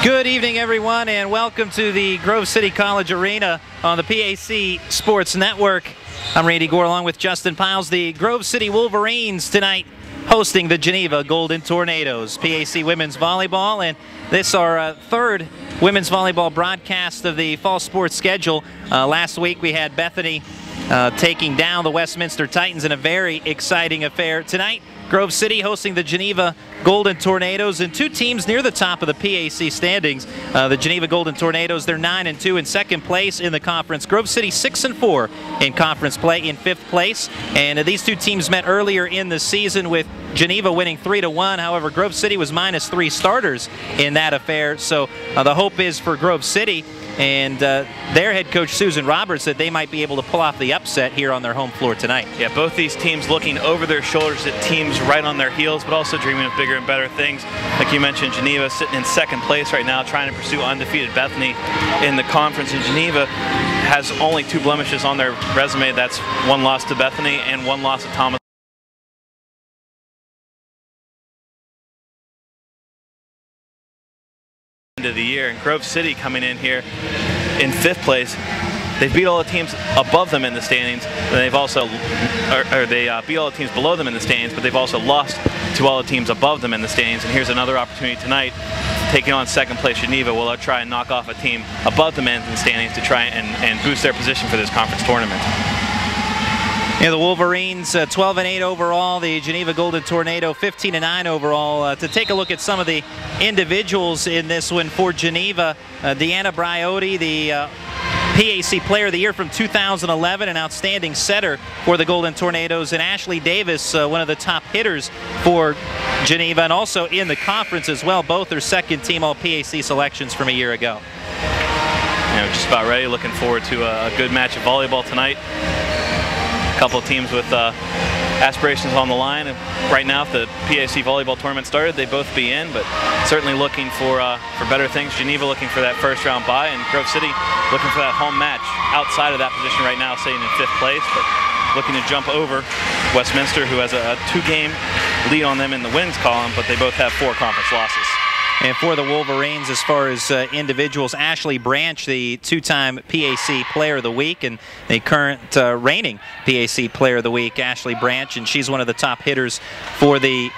Good evening, everyone, and welcome to the Grove City College Arena on the PAC Sports Network. I'm Randy Gore along with Justin Piles. The Grove City Wolverines tonight hosting the Geneva Golden Tornadoes. PAC Women's Volleyball, and this is our third women's volleyball broadcast of the fall sports schedule. Last week we had Bethany taking down the Westminster Titans in a very exciting affair. Tonight, Grove City hosting the Geneva Golden Tornadoes, and two teams near the top of the PAC standings. The Geneva Golden Tornadoes, they're 9-2 in second place in the conference. Grove City 6-4 in conference play in fifth place. And these two teams met earlier in the season with Geneva winning 3-1. However, Grove City was -3 starters in that affair. So the hope is for Grove City and their head coach Susan Roberts that they might be able to pull off the upset here on their home floor tonight. Yeah, both these teams looking over their shoulders at teams right on their heels, but also dreaming of bigger and better things. Like you mentioned, Geneva sitting in second place right now, trying to pursue undefeated Bethany in the conference. And Geneva has only 2 blemishes on their resume. That's 1 loss to Bethany and 1 loss to Thomas. End of the year, and Grove City coming in here in 5th place. They've beat all the teams above them in the standings, and they've also, beat all the teams below them in the standings, but they've also lost to all the teams above them in the standings. And here's another opportunity tonight, taking on second place Geneva. Will try and knock off a team above them in the standings to try and boost their position for this conference tournament. Yeah, the Wolverines 12-8 overall, the Geneva Golden Tornado 15-9 overall. To take a look at some of the individuals in this one for Geneva, Deanna Briotti, the PAC Player of the Year from 2011, an outstanding setter for the Golden Tornadoes, and Ashley Davis, one of the top hitters for Geneva, and also in the conference as well. Both are second team All-PAC selections from a year ago. Yeah, we're just about ready. Looking forward to a good match of volleyball tonight. Couple of teams with aspirations on the line. Right now, if the PAC volleyball tournament started, they'd both be in, but certainly looking for better things. Geneva looking for that first round bye, and Grove City looking for that home match outside of that position right now, sitting in 5th place, but looking to jump over Westminster, who has a 2-game lead on them in the wins column, but they both have 4 conference losses. And for the Wolverines, as far as individuals, Ashley Branch, the 2-time PAC Player of the Week and the current reigning PAC Player of the Week, Ashley Branch, and she's one of the top hitters for the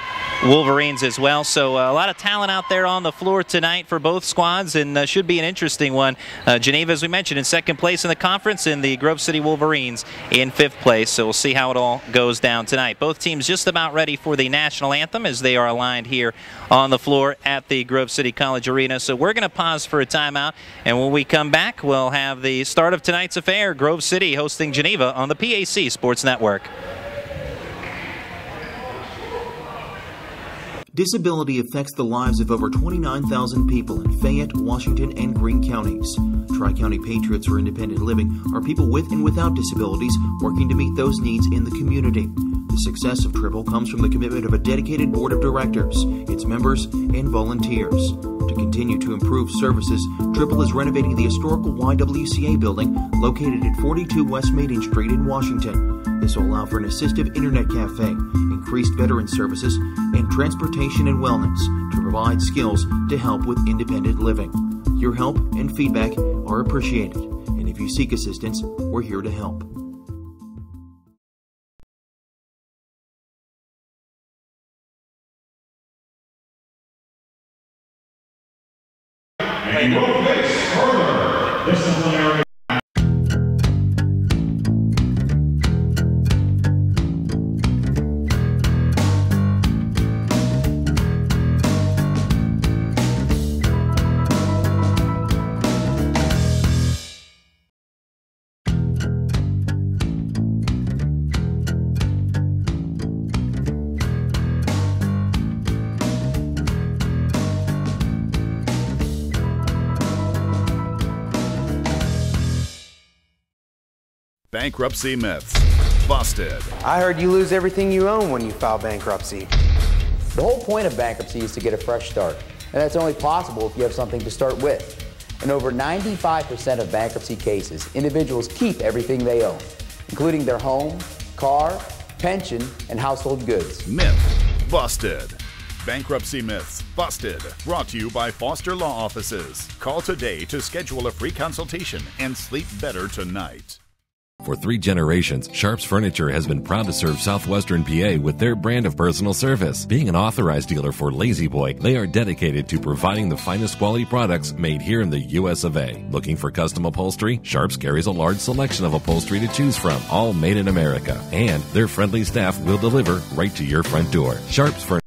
Wolverines as well. So a lot of talent out there on the floor tonight for both squads, and should be an interesting one. Geneva, as we mentioned, in second place in the conference, and the Grove City Wolverines in 5th place. So we'll see how it all goes down tonight. Both teams just about ready for the national anthem as they are aligned here on the floor at the Grove City College Arena. So we're going to pause for a timeout, and when we come back, we'll have the start of tonight's affair, Grove City hosting Geneva on the PAC Sports Network. Disability affects the lives of over 29,000 people in Fayette, Washington, and Greene counties. Tri-County Patriots for Independent Living are people with and without disabilities working to meet those needs in the community. The success of Triple comes from the commitment of a dedicated board of directors, its members, and volunteers. To continue to improve services, Triple is renovating the historical YWCA building located at 42 West Maiden Street in Washington. This will allow for an assistive internet cafe, increased veteran services, and transportation and wellness to provide skills to help with independent living. Your help and feedback are appreciated, and if you seek assistance, we're here to help. Disciplinary. Bankruptcy myths. Busted. I heard you lose everything you own when you file bankruptcy. The whole point of bankruptcy is to get a fresh start, and that's only possible if you have something to start with. In over 95% of bankruptcy cases, individuals keep everything they own, including their home, car, pension, and household goods. Myth busted. Bankruptcy Myths Busted, brought to you by Foster Law Offices. Call today to schedule a free consultation and sleep better tonight. For 3 generations, Sharps Furniture has been proud to serve Southwestern PA with their brand of personal service. Being an authorized dealer for Lazy Boy, they are dedicated to providing the finest quality products made here in the US of A. Looking for custom upholstery? Sharps carries a large selection of upholstery to choose from, all made in America. And their friendly staff will deliver right to your front door. Sharps Furniture.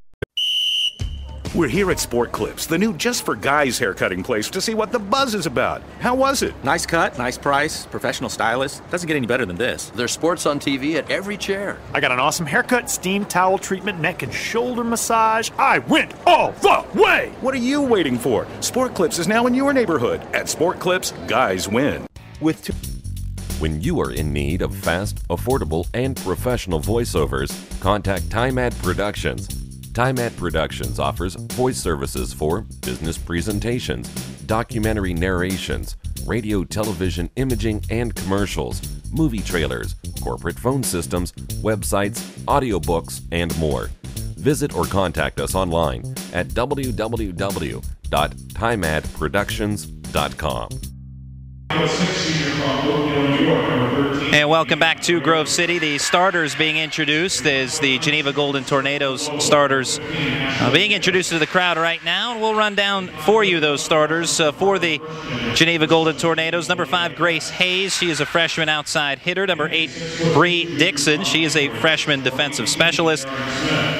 We're here at Sport Clips, the new just for guys haircutting place, to see what the buzz is about. How was it? Nice cut, nice price, professional stylist. Doesn't get any better than this. There's sports on TV at every chair. I got an awesome haircut, steam towel treatment, neck and shoulder massage. I went all the way! What are you waiting for? Sport Clips is now in your neighborhood. At Sport Clips, guys win. When you are in need of fast, affordable, and professional voiceovers, contact TimeAd Productions. TimeAd Productions offers voice services for business presentations, documentary narrations, radio, television, imaging, and commercials, movie trailers, corporate phone systems, websites, audiobooks, and more. Visit or contact us online at www.timeadproductions.com. And welcome back to Grove City. The starters being introduced is the Geneva Golden Tornadoes starters being introduced to the crowd right now. And we'll run down for you those starters for the Geneva Golden Tornadoes. Number 5, Grace Hayes. She is a freshman outside hitter. Number 8, Bree Dixon. She is a freshman defensive specialist.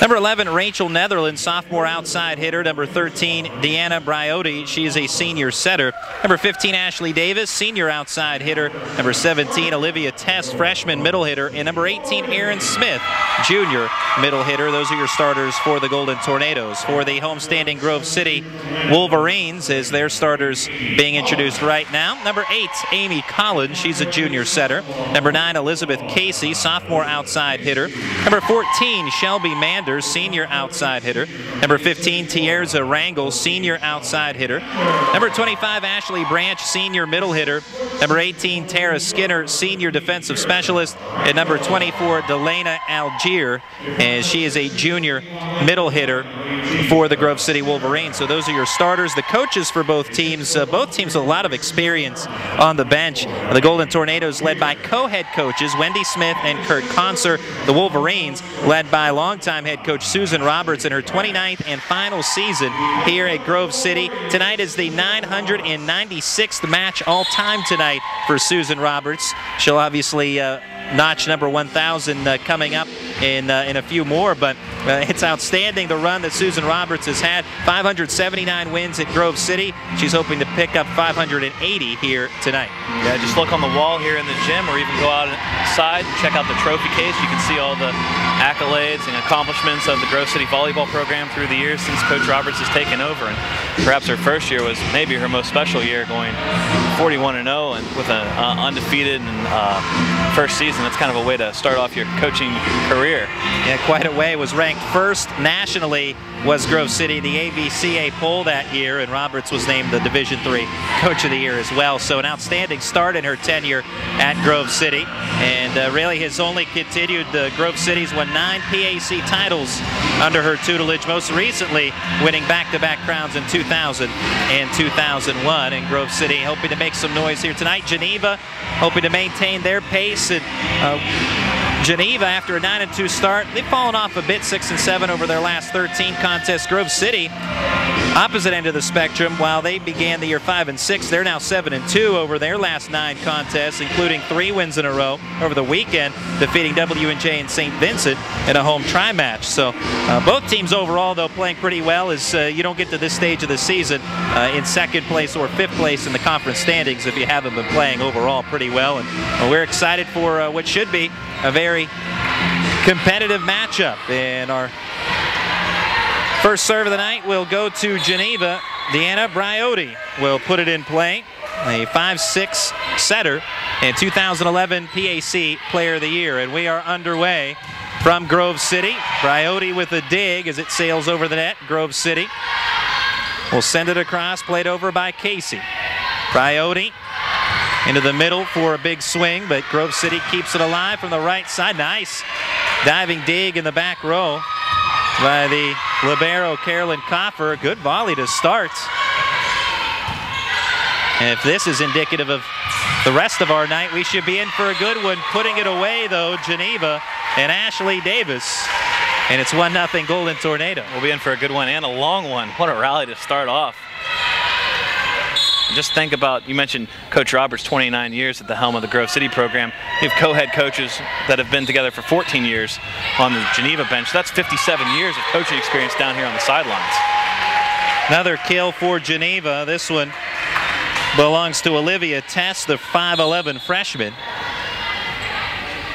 Number 11, Rachel Netherland, sophomore outside hitter. Number 13, Deanna Briotti. She is a senior setter. Number 15, Ashley Davis, senior outside hitter. Number 17, Olivia Test, freshman middle hitter. And number 18, Aaron Smith, junior middle hitter. Those are your starters for the Golden Tornadoes. For the homestanding Grove City Wolverines, is their starters being introduced right now. Number 8, Amy Collins. She's a junior setter. Number 9, Elizabeth Casey, sophomore outside hitter. Number 14, Shelby Manders, senior outside hitter. Number 15, Tierza Rangel, senior outside hitter. Number 25, Ashley Branch, senior middle hitter. Number 18, Tara Skinner, senior defensive specialist. And number 24, Delana Algier, and she is a junior middle hitter for the Grove City Wolverines. So those are your starters. The coaches for both teams with a lot of experience on the bench. The Golden Tornadoes led by co-head coaches Wendy Smith and Kurt Conser. The Wolverines led by longtime head coach Susan Roberts in her 29th and final season here at Grove City. Tonight is the 996th match all time tonight for Susan Roberts. She'll obviously notch number 1,000 coming up in a few more, but it's outstanding the run that Susan Roberts has had. 579 wins at Grove City. She's hoping to pick up 580 here tonight. Yeah, just look on the wall here in the gym, or even go outside, check out the trophy case. You can see all the accolades and accomplishments of the Grove City volleyball program through the years since Coach Roberts has taken over. And perhaps her first year was maybe her most special year, going 41-0 and with an undefeated first season. That's kind of a way to start off your coaching career. Yeah, quite a way. Was ranked first nationally, was Grove City, the AVCA poll that year, and Roberts was named the Division III Coach of the Year as well. So an outstanding start in her tenure at Grove City, and really has only continued. Grove City's won 9 PAC titles under her tutelage, most recently winning back-to-back crowns in 2000 and 2001. And Grove City hoping to make some noise here tonight. Geneva hoping to maintain their pace. And Geneva, after a 9-2 start, they've fallen off a bit, 6-7 over their last 13 contests. Grove City, opposite end of the spectrum, while they began the year 5-6, they're now 7-2 over their last 9 contests, including 3 wins in a row over the weekend, defeating W&J and St. Vincent in a home tri-match. So both teams overall, though, playing pretty well, as you don't get to this stage of the season in second place or fifth place in the conference standings if you haven't been playing overall pretty well. And we're excited for what should be a very competitive matchup. And our first serve of the night will go to Geneva. Deanna Briotti will put it in play. A 5-6 setter and 2011 PAC Player of the Year. And we are underway from Grove City. Briotti with a dig as it sails over the net. Grove City will send it across, played over by Casey. Briotti into the middle for a big swing, but Grove City keeps it alive from the right side. Nice diving dig in the back row by the libero Carolyn Coffer. Good volley to start. And if this is indicative of the rest of our night, we should be in for a good one. Putting it away, though, Geneva and Ashley Davis. And it's 1-0 Golden Tornado. We'll be in for a good one and a long one. What a rally to start off. Just think about, you mentioned Coach Roberts, 29 years at the helm of the Grove City program. You have co-head coaches that have been together for 14 years on the Geneva bench. That's 57 years of coaching experience down here on the sidelines. Another kill for Geneva. This one belongs to Olivia Tess, the 5'11" freshman.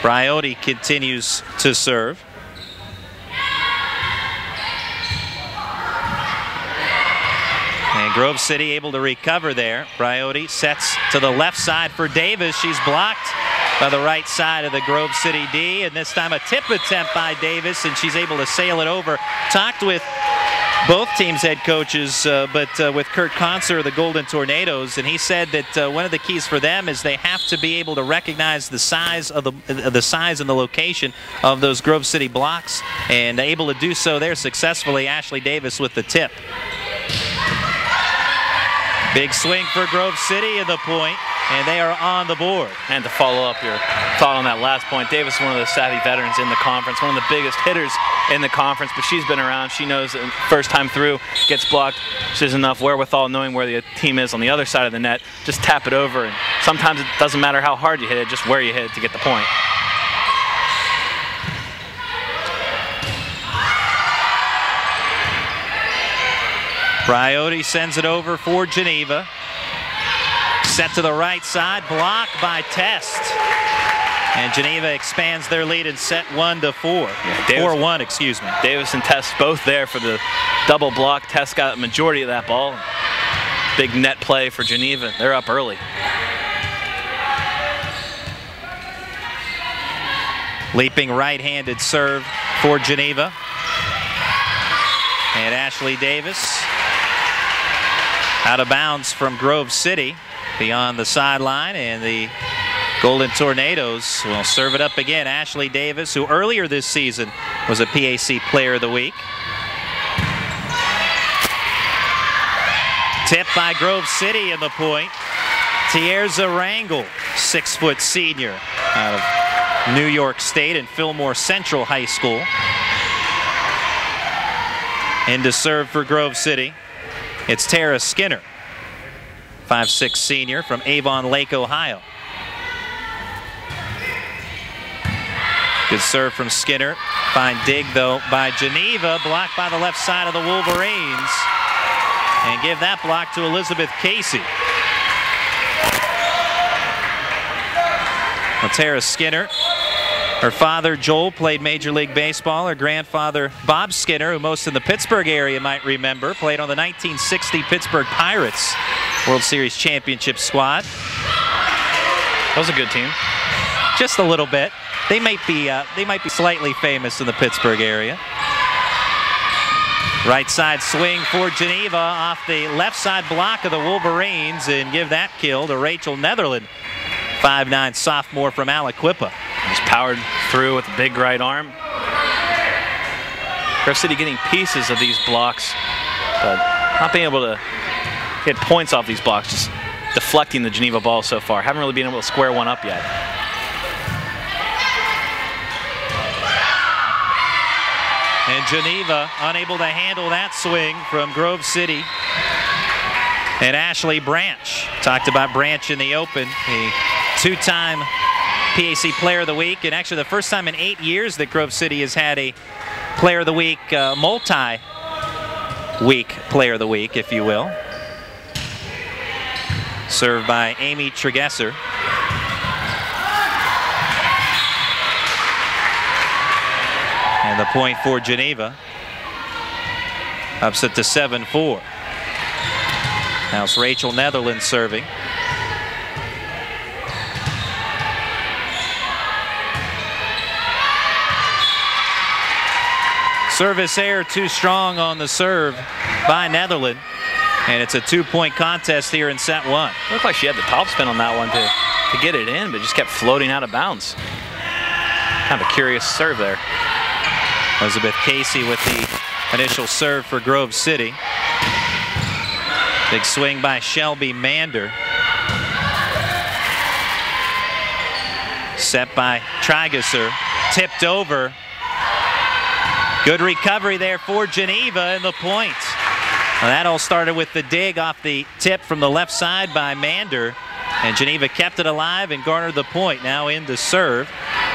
Briotti continues to serve. And Grove City able to recover there. Briotti sets to the left side for Davis. She's blocked by the right side of the Grove City D, and this time a tip attempt by Davis, and she's able to sail it over. Talked with both teams' head coaches, but with Kurt Conser of the Golden Tornadoes, and he said that one of the keys for them is they have to be able to recognize the size of the size and the location of those Grove City blocks, and able to do so there successfully. Ashley Davis with the tip. Big swing for Grove City at the point, and they are on the board. And to follow up your thought on that last point, Davis is one of the savvy veterans in the conference, one of the biggest hitters in the conference, but she's been around. She knows that first time through, gets blocked. She has enough wherewithal knowing where the team is on the other side of the net. Just tap it over, and sometimes it doesn't matter how hard you hit it, just where you hit it to get the point. Briotti sends it over for Geneva. Set to the right side, blocked by Test. And Geneva expands their lead in set 1-4. 4-1, excuse me. Davis and Test both there for the double block. Test got the majority of that ball. Big net play for Geneva. They're up early. Leaping right-handed serve for Geneva. And Ashley Davis out of bounds from Grove City beyond the sideline, and the Golden Tornadoes will serve it up again. Ashley Davis, who earlier this season was a PAC Player of the Week. Tipped by Grove City in the point. Tierza Rangel, 6-foot senior out of New York State and Fillmore Central High School. In to serve for Grove City, it's Tara Skinner, 5'6" senior from Avon Lake, Ohio. Good serve from Skinner. Fine dig, though, by Geneva. Blocked by the left side of the Wolverines. And give that block to Elizabeth Casey. Well, Tara Skinner, her father, Joel, played Major League Baseball. Her grandfather, Bob Skinner, who most in the Pittsburgh area might remember, played on the 1960 Pittsburgh Pirates World Series championship squad. That was a good team. Just a little bit. They might be slightly famous in the Pittsburgh area. Right side swing for Geneva off the left side block of the Wolverines, and give that kill to Rachel Netherland, 5'9" sophomore from Aliquippa. Just powered through with a big right arm. Grove City getting pieces of these blocks, but not being able to get points off these blocks, just deflecting the Geneva ball so far. Haven't really been able to square one up yet. And Geneva unable to handle that swing from Grove City. And Ashley Branch. Talked about Branch in the open, a two-time PAC Player of the Week, and actually the first time in 8 years that Grove City has had a Player of the Week, multi-week Player of the Week, if you will. Served by Amy Tregesser. And the point for Geneva. Upset to 7-4. Now it's Rachel Netherland serving. Service error too strong on the serve by Netherland. And it's a 2-point contest here in set 1. Looked like she had the topspin on that one to get it in, but just kept floating out of bounds. Kind of a curious serve there. Elizabeth Casey with the initial serve for Grove City. Big swing by Shelby Mander. Set by Trageser. Tipped over. Good recovery there for Geneva, and the point. Well, that all started with the dig off the tip from the left side by Mander. And Geneva kept it alive and garnered the point. Now in to serve.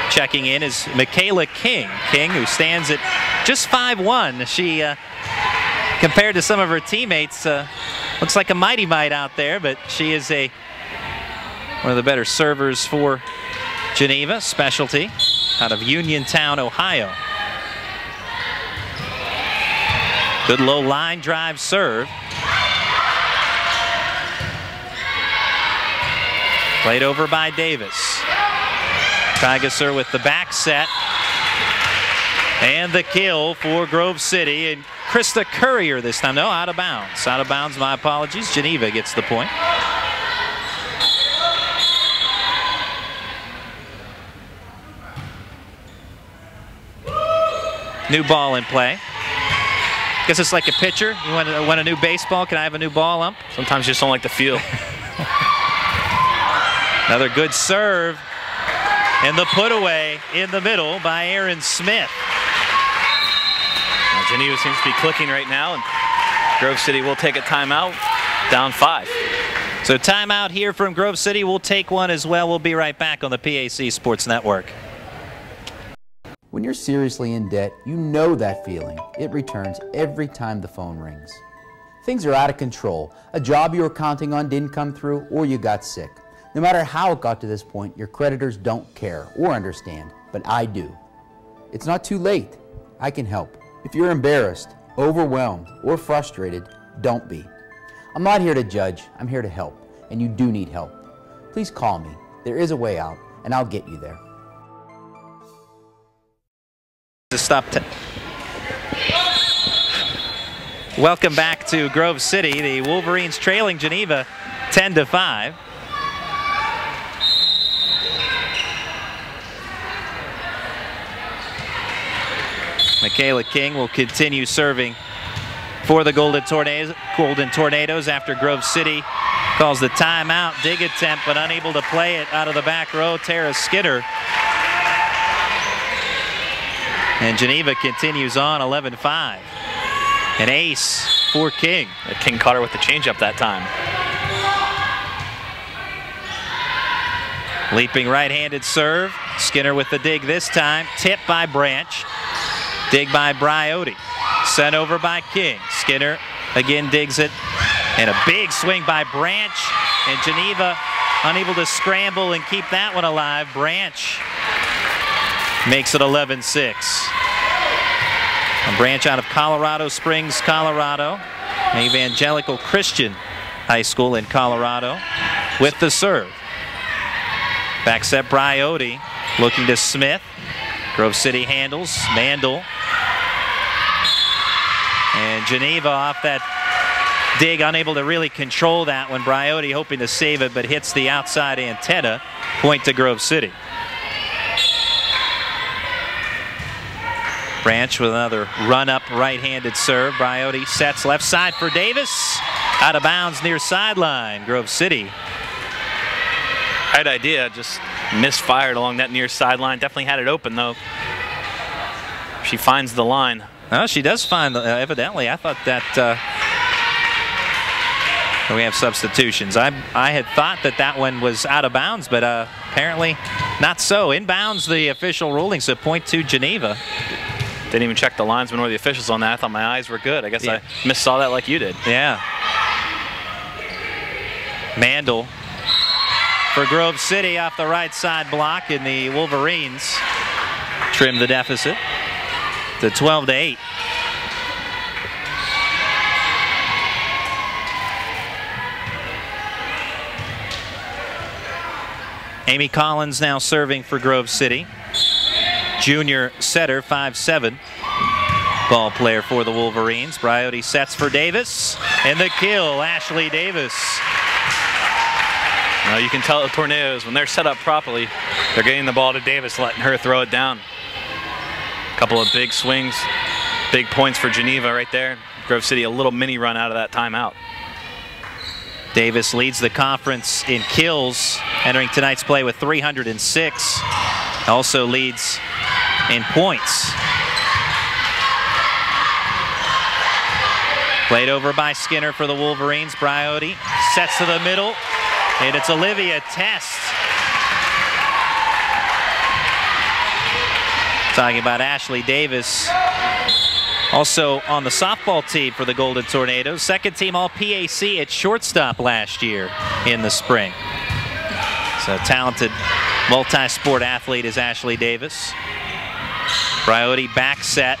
Checking in is Michaela King. King, who stands at just 5'1". She, compared to some of her teammates, looks like a mighty mite out there, but she is one of the better servers for Geneva, specialty out of Uniontown, Ohio. Good low line drive serve. Played over by Davis. Trageser with the back set. And the kill for Grove City. And Krista Courier this time. No, out of bounds. Out of bounds, my apologies. Geneva gets the point. New ball in play. Guess it's like a pitcher. You want a new baseball? Can I have a new ball, ump? Sometimes you just don't like the feel. Another good serve. And the put away in the middle by Aaron Smith. Now, Geneva seems to be clicking right now, and Grove City will take a timeout, down 5. So timeout here from Grove City. We'll take one as well. We'll be right back on the PAC Sports Network. When you're seriously in debt, you know that feeling. It returns every time the phone rings. Things are out of control. A job you were counting on didn't come through, or you got sick. No matter how it got to this point, your creditors don't care or understand, but I do. It's not too late. I can help. If you're embarrassed, overwhelmed, or frustrated, don't be. I'm not here to judge. I'm here to help, and you do need help. Please call me. There is a way out, and I'll get you there. Welcome back to Grove City. The Wolverines trailing Geneva 10-5. Michaela King will continue serving for the Golden Tornadoes after Grove City calls the timeout. Dig attempt, but unable to play it out of the back row. Tara Skinner. And Geneva continues on 11-5. An ace for King. King caught her with the changeup that time. Leaping right-handed serve. Skinner with the dig this time. Tip by Branch. Dig by Briotti. Sent over by King. Skinner again digs it. And a big swing by Branch. And Geneva unable to scramble and keep that one alive. Branch makes it 11-6. A Branch out of Colorado Springs, Colorado. Evangelical Christian High School in Colorado with the serve. Back set Briotti looking to Smith. Grove City handles. Mandel. And Geneva off that dig, unable to really control that one. Briotti hoping to save it, but hits the outside antenna. Point to Grove City. Branch with another run-up right-handed serve. Briotti sets left side for Davis. Out of bounds near sideline. Grove City. Right idea, just misfired along that near sideline. Definitely had it open, though. She finds the line. Oh, she does find, evidently. I thought that we have substitutions. I had thought that one was out of bounds, but apparently not so. Inbounds, the official ruling, so point to Geneva. Didn't even check the linesman or the officials on that. I thought my eyes were good. I guess I missaw that like you did. Yeah. Mandel for Grove City off the right side block, and the Wolverines trim the deficit to 12-8. Amy Collins now serving for Grove City. Junior setter, 5'7". Ball player for the Wolverines. Briotti sets for Davis. And the kill, Ashley Davis. Now you can tell the Tornadoes, when they're set up properly, they're getting the ball to Davis, letting her throw it down. A couple of big swings big points for Geneva right there. Grove City a little mini run out of that timeout. Davis leads the conference in kills, entering tonight's play with 306. Also leads in points. Played over by Skinner for the Wolverines. Briotti sets to the middle, and it's Olivia Test. Talking about Ashley Davis, also on the softball team for the Golden Tornadoes. Second team All-PAC at shortstop last year in the spring. So talented multi-sport athlete is Ashley Davis. Briotti back set.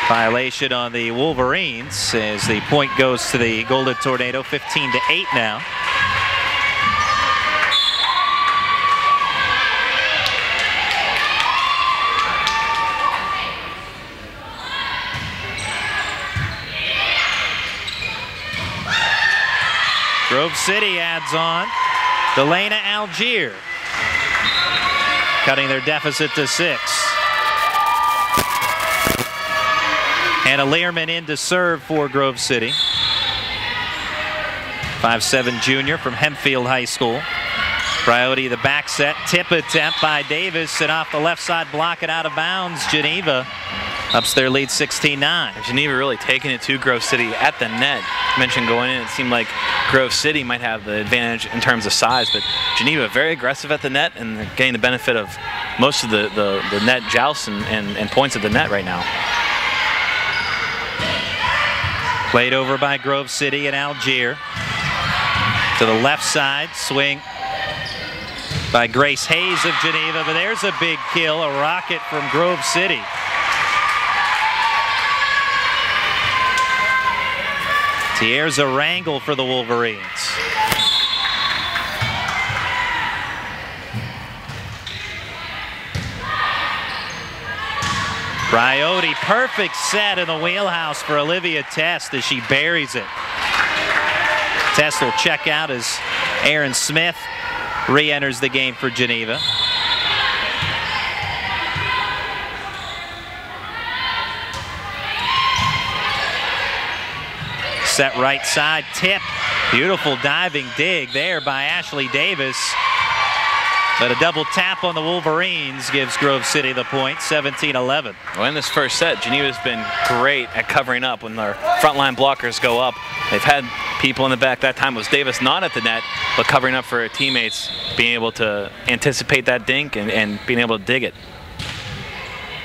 Violation on the Wolverines as the point goes to the Golden Tornado, 15-8 now. Grove City adds on Delana Algier, cutting their deficit to 6. Hannah Learman in to serve for Grove City. 5'7" junior from Hempfield High School. Briotti the back set, tip attempt by Davis, and off the left side block it out of bounds. Geneva ups their lead 16-9. Geneva really taking it to Grove City at the net. I mentioned going in, it seemed like Grove City might have the advantage in terms of size, but Geneva very aggressive at the net and getting the benefit of most of the net jousts and points at the net right now. Played over by Grove City and Algier. To the left side, swing by Grace Hayes of Geneva, but there's a big kill, a rocket from Grove City. Tierza Rangel for the Wolverines. Briotti, perfect set in the wheelhouse for Olivia Test as she buries it. Test will check out as Aaron Smith re-enters the game for Geneva. Set right side, tip. Beautiful diving dig there by Ashley Davis. But a double tap on the Wolverines gives Grove City the point, 17-11. Well, in this first set, Geneva's been great at covering up when their frontline blockers go up. They've had people in the back. That time was Davis not at the net, but covering up for her teammates, being able to anticipate that dink and being able to dig it.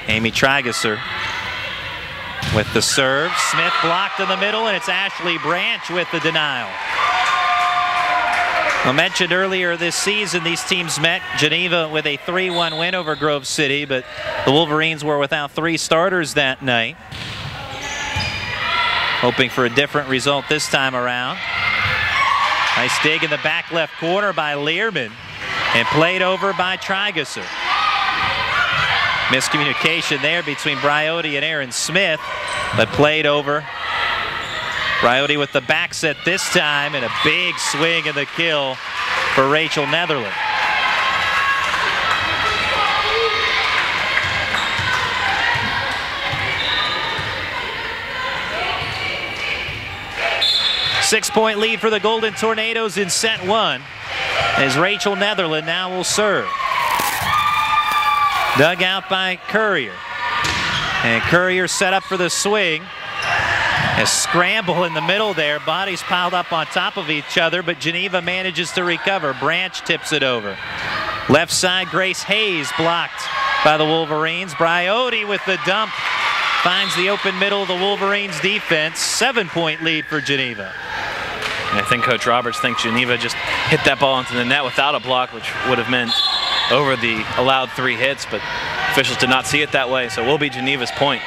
Amy Trigesser with the serve. Smith blocked in the middle, and it's Ashley Branch with the denial. I mentioned earlier this season these teams met. Geneva with a 3-1 win over Grove City, but the Wolverines were without 3 starters that night. Hoping for a different result this time around. Nice dig in the back left corner by Learman and played over by Trigesser. Miscommunication there between Briotti and Aaron Smith, but played over. Briotti with the back set this time, and a big swing in the kill for Rachel Netherland. Six-point lead for the Golden Tornadoes in set 1, as Rachel Netherland now will serve. Dug out by Courier, and Courier set up for the swing. A scramble in the middle there, bodies piled up on top of each other, but Geneva manages to recover. Branch tips it over. Left side, Grace Hayes blocked by the Wolverines. Briotti with the dump finds the open middle of the Wolverines defense. 7-point lead for Geneva. And I think Coach Roberts thinks Geneva just hit that ball into the net without a block, which would have meant over the allowed 3 hits, but officials did not see it that way, so it will be Geneva's point.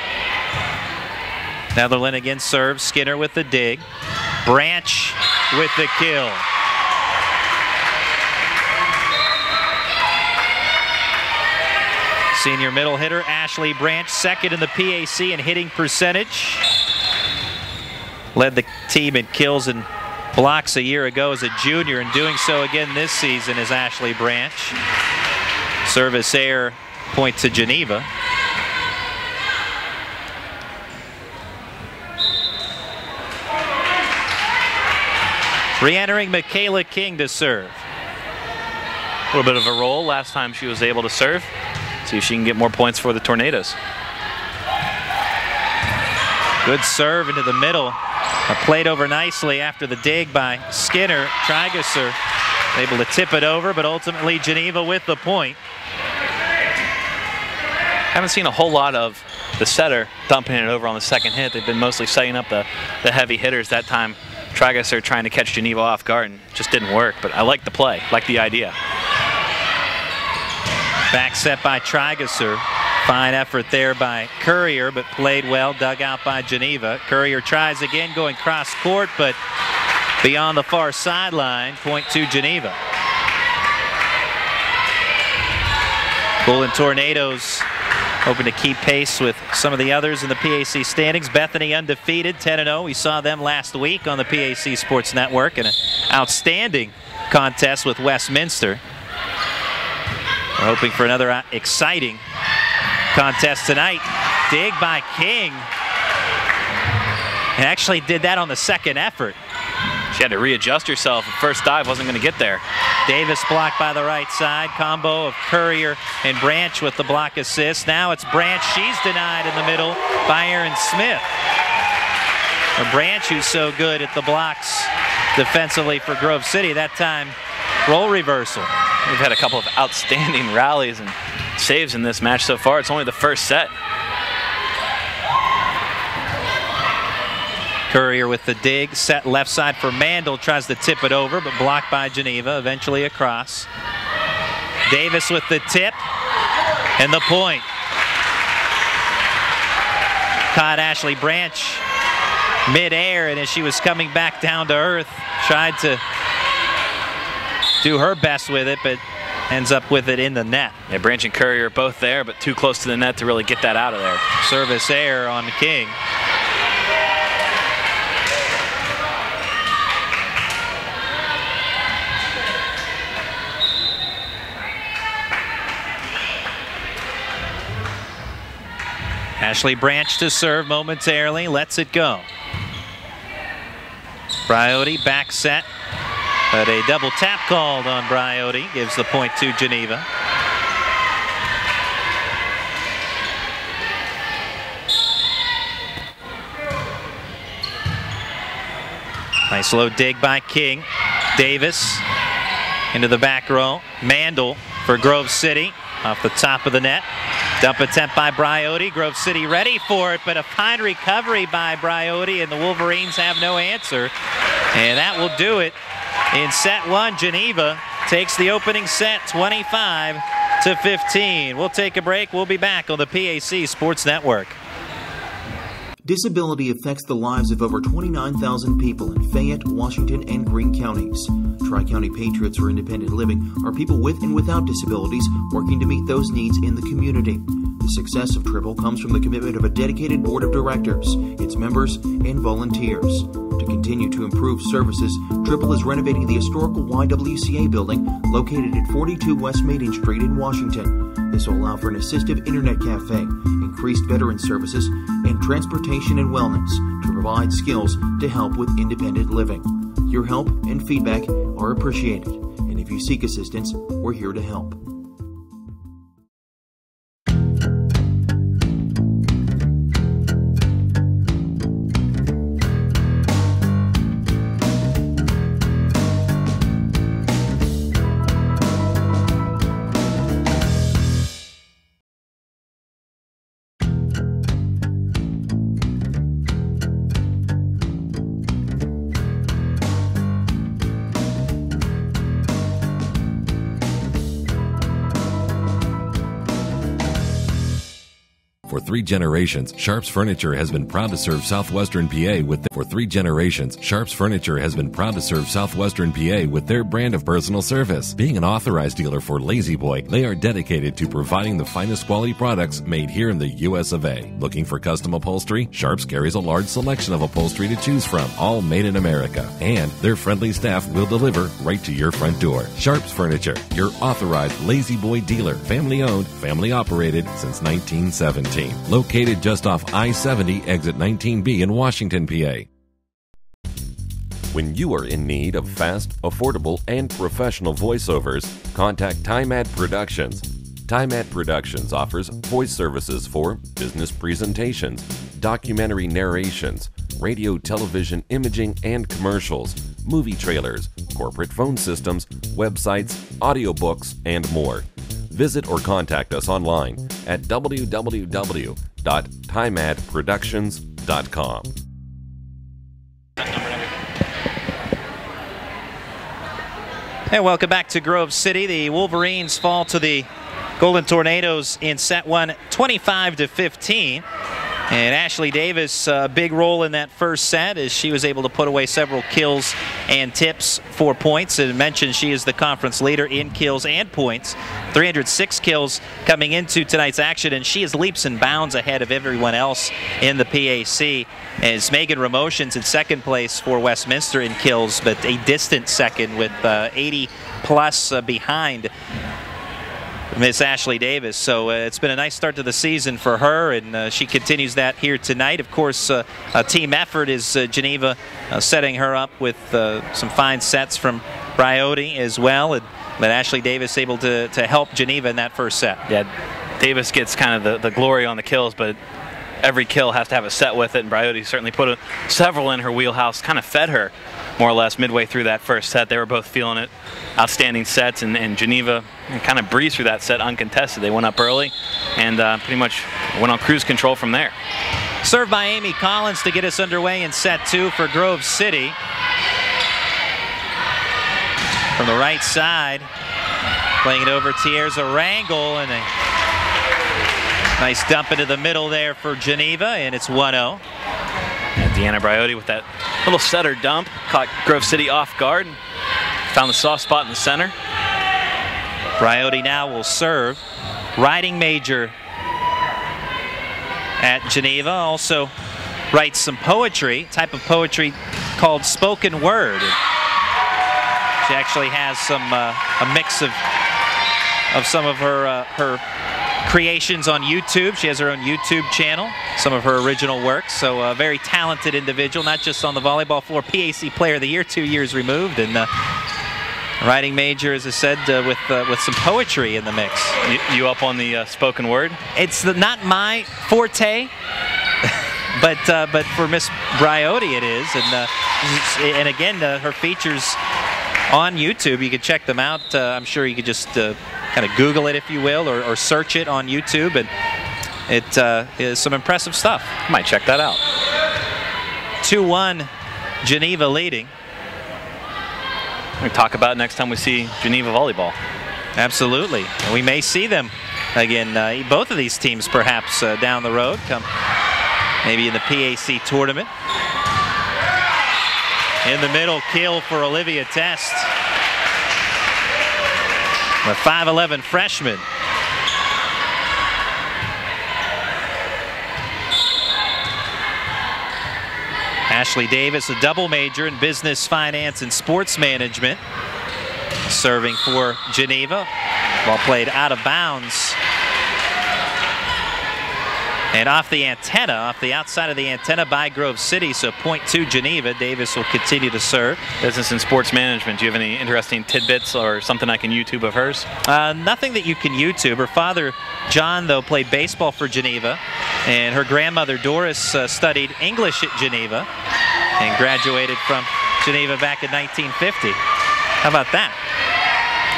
Netherland again serves. Skinner with the dig. Branch with the kill. Senior middle hitter Ashley Branch, second in the PAC in hitting percentage. Led the team in kills and blocks a year ago as a junior, and doing so again this season is Ashley Branch. Service error point to Geneva. Re-entering Michaela King to serve. A little bit of a roll last time she was able to serve. See if she can get more points for the Tornadoes. Good serve into the middle. Played over nicely after the dig by Skinner. Trigesser able to tip it over, but ultimately Geneva with the point. Haven't seen a whole lot of the setter dumping it over on the second hit. They've been mostly setting up the heavy hitters. That time Trigesser trying to catch Geneva off guard and just didn't work, but I like the play, like the idea. Back set by Trigesser. Fine effort there by Courier, but played well, dug out by Geneva. Courier tries again, going cross court, but beyond the far sideline. Point to Geneva. Bullen Tornadoes hoping to keep pace with some of the others in the PAC standings. Bethany undefeated, 10-0. We saw them last week on the PAC Sports Network in an outstanding contest with Westminster. We're hoping for another exciting contest tonight. Dig by King. And actually did that on the second effort. She had to readjust herself. The first dive wasn't going to get there. Davis blocked by the right side. Combo of Courier and Branch with the block assist. Now it's Branch. She's denied in the middle by Aaron Smith. Branch, who's so good at the blocks defensively for Grove City, that time role reversal. We've had a couple of outstanding rallies and saves in this match so far. It's only the first set. Courier with the dig, set left side for Mandel, tries to tip it over, but blocked by Geneva, eventually across. Davis with the tip, and the point. Caught Ashley Branch mid-air, and as she was coming back down to earth, tried to do her best with it, but ends up with it in the net. Yeah, Branch and Courier are both there, but too close to the net to really get that out of there. Service error on King. Ashley Branch to serve momentarily, lets it go. Briotti back set, but a double tap called on Briotti gives the point to Geneva. Nice low dig by King. Davis into the back row. Mandel for Grove City off the top of the net. Dump attempt by Briotti. Grove City ready for it, but a fine recovery by Briotti, and the Wolverines have no answer. And that will do it in set one. Geneva takes the opening set 25-15. We'll take a break. We'll be back on the PAC Sports Network. Disability affects the lives of over 29,000 people in Fayette, Washington, and Greene counties. Tri-County Patriots for Independent Living are people with and without disabilities working to meet those needs in the community. The success of Triple comes from the commitment of a dedicated board of directors, its members, and volunteers. To continue to improve services, Triple is renovating the historical YWCA building located at 42 West Maiden Street in Washington. This will allow for an assistive internet cafe, increased veteran services, and transportation and wellness to provide skills to help with independent living. Your help and feedback are appreciated, and if you seek assistance, we're here to help. For 3 generations, Sharps Furniture has been proud to serve Southwestern PA with their brand of personal service. Being an authorized dealer for Lazy Boy, they are dedicated to providing the finest quality products made here in the US of A. Looking for custom upholstery? Sharps carries a large selection of upholstery to choose from, all made in America. And their friendly staff will deliver right to your front door. Sharps Furniture, your authorized Lazy Boy dealer. Family owned, family operated since 1917. Located just off I-70, exit 19B in Washington, PA. When you are in need of fast, affordable, and professional voiceovers, contact TimeAd Productions. TimeAd Productions offers voice services for business presentations, documentary narrations, radio, television, imaging, and commercials, movie trailers, corporate phone systems, websites, audiobooks, and more. Visit or contact us online at www.timeadproductions.com. And welcome back to Grove City. The Wolverines fall to the Golden Tornadoes in set 1, 25-15. And Ashley Davis, a big role in that first set as she was able to put away several kills and tips for points. And mentioned she is the conference leader in kills and points. 306 kills coming into tonight's action, and she is leaps and bounds ahead of everyone else in the PAC. As Megan Ramotion's in second place for Westminster in kills, but a distant second with 80 plus behind Miss Ashley Davis. So it's been a nice start to the season for her, and she continues that here tonight. Of course, a team effort is Geneva setting her up with some fine sets from Briotti as well, but Ashley Davis able to help Geneva in that first set. Yeah, Davis gets kind of the glory on the kills, but every kill has to have a set with it, and Briotti certainly put several in her wheelhouse, kind of fed her more or less midway through that first set. They were both feeling it. Outstanding sets, and Geneva kind of breezed through that set uncontested. They went up early and pretty much went on cruise control from there. Served by Amy Collins to get us underway in set 2 for Grove City. From the right side, playing it over Tierza Rangel, and a nice dump into the middle there for Geneva, and it's 1-0. And Deanna Briotti with that little setter dump caught Grove City off guard and found the soft spot in the center. Briotti now will serve. Riding major at Geneva, also writes some poetry, type of poetry called spoken word. She actually has some a mix of some of her creations on YouTube. She has her own YouTube channel, some of her original works. So a very talented individual, not just on the volleyball floor, PAC Player of the Year 2 years removed, and writing major, as I said, with some poetry in the mix. You up on the spoken word? It's not my forte, but for Miss Briotti it is, and again her features on YouTube. You can check them out. I'm sure you could just kind of Google it, if you will, or search it on YouTube, and it is some impressive stuff. Might check that out. 2-1, Geneva leading. We talk about it next time we see Geneva volleyball. Absolutely. And we may see them again, both of these teams perhaps down the road, come maybe in the PAC tournament. In the middle, kill for Olivia Test, the 5'11" freshman. Ashley Davis, a double major in business, finance, and sports management, serving for Geneva. Ball played out of bounds and off the antenna, off the outside of the antenna by Grove City, so point to Geneva. Davis will continue to serve. Business and sports management, do you have any interesting tidbits or something I can YouTube of hers? Nothing that you can YouTube. Her father, John, though, played baseball for Geneva, and her grandmother, Doris, studied English at Geneva and graduated from Geneva back in 1950. How about that?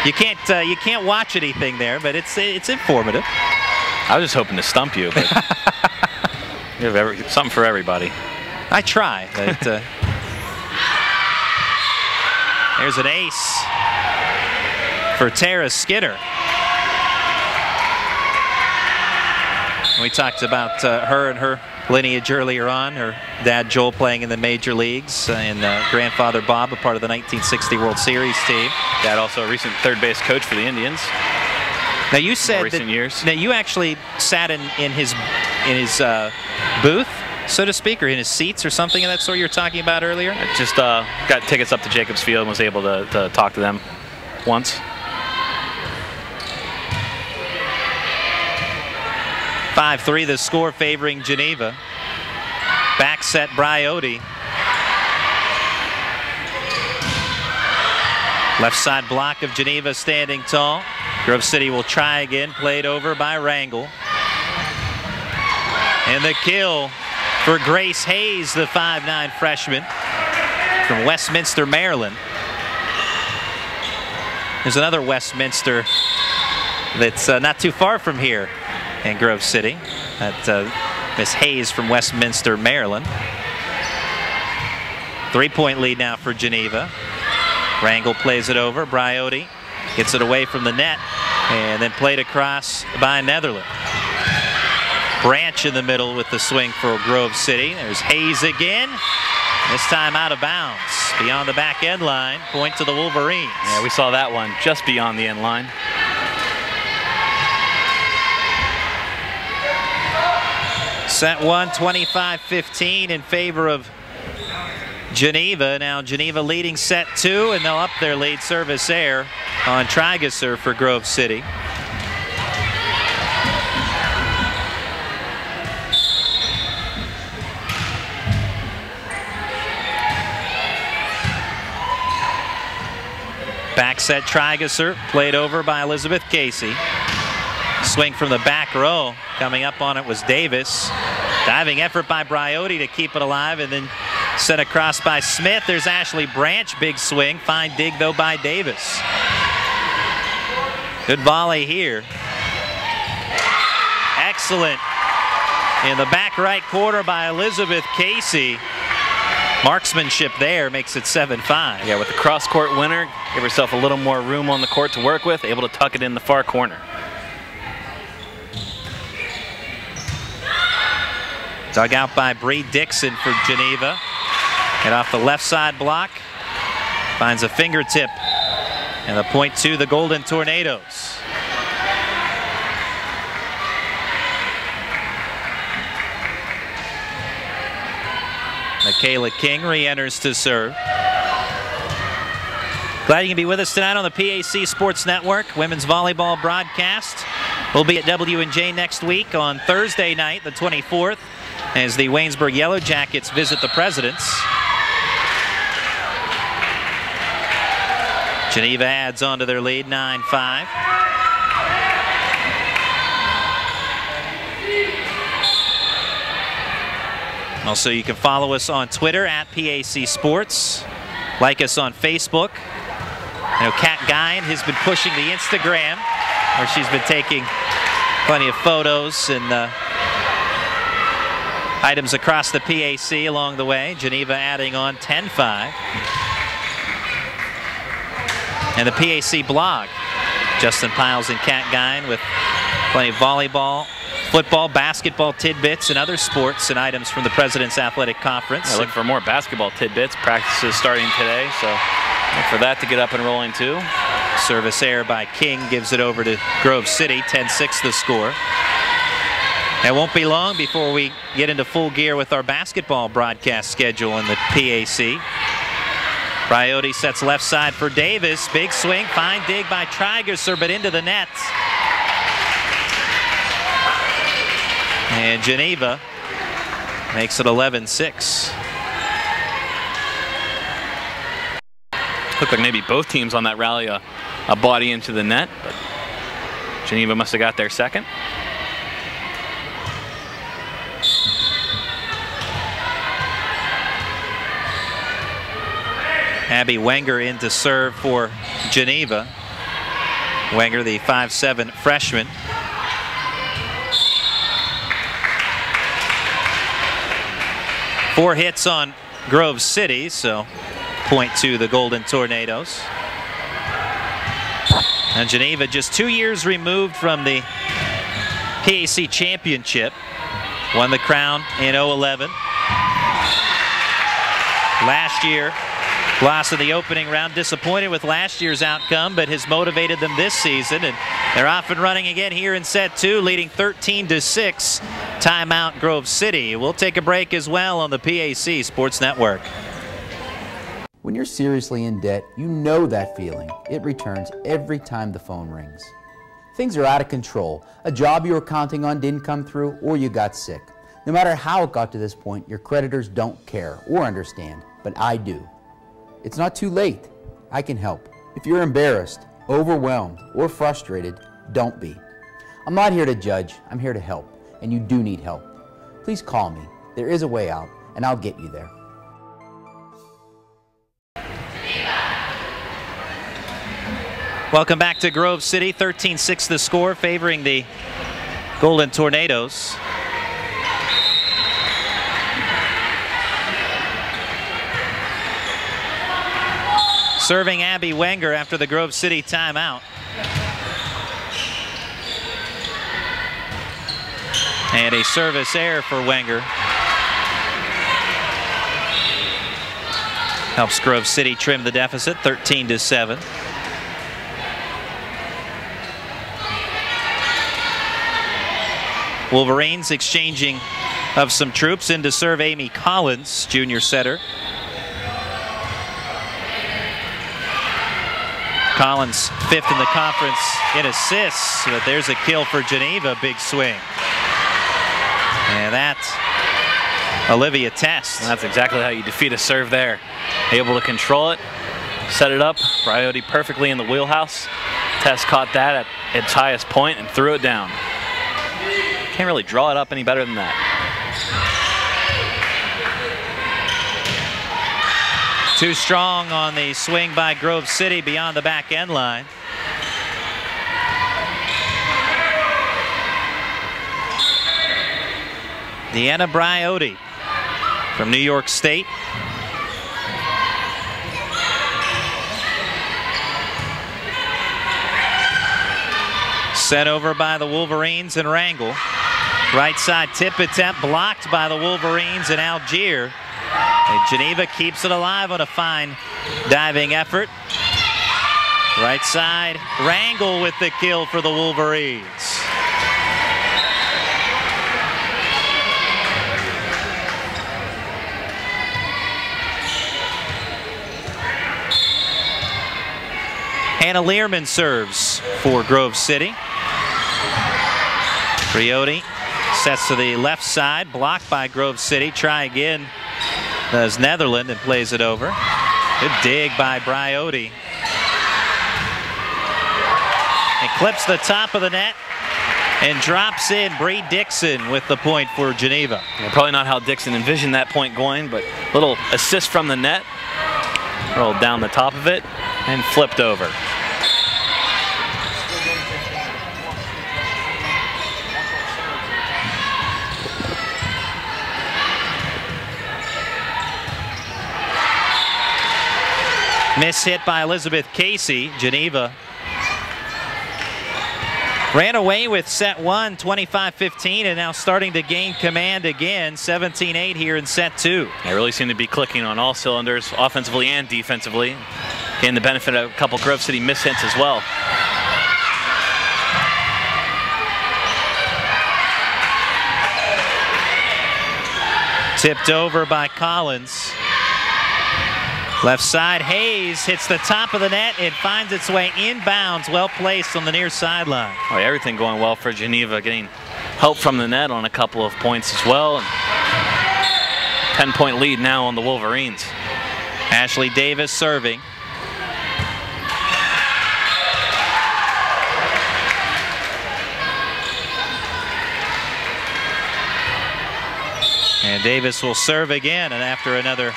You can't watch anything there, but it's informative. I was just hoping to stump you, but you have something for everybody. I try, but there's an ace for Tara Skinner. We talked about her and her lineage earlier on. Her dad Joel playing in the major leagues, and grandfather Bob a part of the 1960 World Series team. Dad also a recent third base coach for the Indians. Now you said recent years. Now you actually sat in his booth, so to speak, or in his seats or something of that sort you were talking about earlier? I just got tickets up to Jacobs Field and was able to talk to them once. 5-3 the score favoring Geneva. Back set Briotti. Left side block of Geneva standing tall. Grove City will try again, played over by Rangel. And the kill for Grace Hayes, the 5'9" freshman from Westminster, Maryland. There's another Westminster that's not too far from here in Grove City. That Miss Hayes from Westminster, Maryland. 3-point lead now for Geneva. Rangel plays it over. Briotti gets it away from the net and then played across by Netherland. Branch in the middle with the swing for Grove City. There's Hayes again. This time out of bounds. Beyond the back end line. Point to the Wolverines. Yeah, we saw that one just beyond the end line. Set one, 25-15 in favor of Geneva. Now Geneva leading set two, and they'll up their lead. Service air on Trigasser for Grove City. Back set Trigasser, played over by Elizabeth Casey. Swing from the back row. Coming up on it was Davis. Diving effort by Briotti to keep it alive, and then sent across by Smith. There's Ashley Branch, big swing. Fine dig though by Davis. Good volley here. Excellent. In the back right corner by Elizabeth Casey. Marksmanship there makes it 7-5. Yeah, with the cross-court winner, give herself a little more room on the court to work with, able to tuck it in the far corner. Dug out by Bree Dixon for Geneva. And off the left side block, finds a fingertip. And the point to the Golden Tornadoes. Michaela King re-enters to serve. Glad you can be with us tonight on the PAC Sports Network. Women's volleyball broadcast. We'll be at W&J next week on Thursday night, the 24th, as the Waynesburg Yellow Jackets visit the Presidents. Geneva adds on to their lead, 9-5. Also, you can follow us on Twitter at PAC Sports. Like us on Facebook. You know, Kat Guyan has been pushing the Instagram, where she's been taking plenty of photos and items across the PAC along the way. Geneva adding on 10-5. And the PAC blog. Justin Piles and Kat Guyan with plenty of volleyball, football, basketball tidbits, and other sports and items from the President's Athletic Conference. Yeah, look for more basketball tidbits. Practices starting today, so look for that to get up and rolling too. Service air by King gives it over to Grove City, 10-6 the score. It won't be long before we get into full gear with our basketball broadcast schedule in the PAC. Briotti sets left side for Davis. Big swing, fine dig by Trigasser, but into the net. And Geneva makes it 11-6. Looked like maybe both teams on that rally a body into the net, but Geneva must have got there second. Abby Wenger in to serve for Geneva. Wenger, the 5'7" freshman. Four hits on Grove City, so point to the Golden Tornadoes. And Geneva just 2 years removed from the PAC championship. Won the crown in 2011. Last year, lost in the opening round. Disappointed with last year's outcome, but has motivated them this season. And they're off and running again here in set 2, leading 13-6. Timeout Grove City. We'll take a break as well on the PAC Sports Network. When you're seriously in debt, you know that feeling. It returns every time the phone rings. Things are out of control. A job you were counting on didn't come through, or you got sick. No matter how it got to this point, your creditors don't care or understand, but I do. It's not too late. I can help. If you're embarrassed, overwhelmed, or frustrated, don't be. I'm not here to judge. I'm here to help, and you do need help. Please call me. There is a way out, and I'll get you there. Welcome back to Grove City. 13-6 the score, favoring the Golden Tornadoes. Serving Abby Wenger after the Grove City timeout. And a service error for Wenger. Helps Grove City trim the deficit, 13-7. Wolverines exchanging of some troops in to serve Amy Collins, junior setter. Collins 5th in the conference in assists, but there's a kill for Geneva, big swing. And that's Olivia Test. And that's exactly how you defeat a serve there. Able to control it, set it up, Briotti perfectly in the wheelhouse. Test caught that at its highest point and threw it down. Can't really draw it up any better than that. Too strong on the swing by Grove City beyond the back end line. Deanna Briotti from New York State. Sent over by the Wolverines and Wrangell. Right side tip attempt blocked by the Wolverines and Algier. And Geneva keeps it alive on a fine diving effort. Right side, Wrangell with the kill for the Wolverines. Hannah Learman serves for Grove City. Briotti sets to the left side, blocked by Grove City. Try again, does Netherland, and plays it over. Good dig by Briotti. And clips the top of the net and drops in Bree Dixon with the point for Geneva. Yeah, probably not how Dixon envisioned that point going, but little assist from the net. Rolled down the top of it and flipped over. Miss hit by Elizabeth Casey. Geneva ran away with set 1, 25-15, and now starting to gain command again, 17-8 here in set 2. They really seem to be clicking on all cylinders, offensively and defensively. Getting the benefit of a couple Grove City miss hits as well. Tipped over by Collins. Left side, Hayes hits the top of the net. It finds its way inbounds, well placed on the near sideline. Oh, everything going well for Geneva, getting help from the net on a couple of points as well. 10-point lead now on the Wolverines. Ashley Davis serving. And Davis will serve again, and after another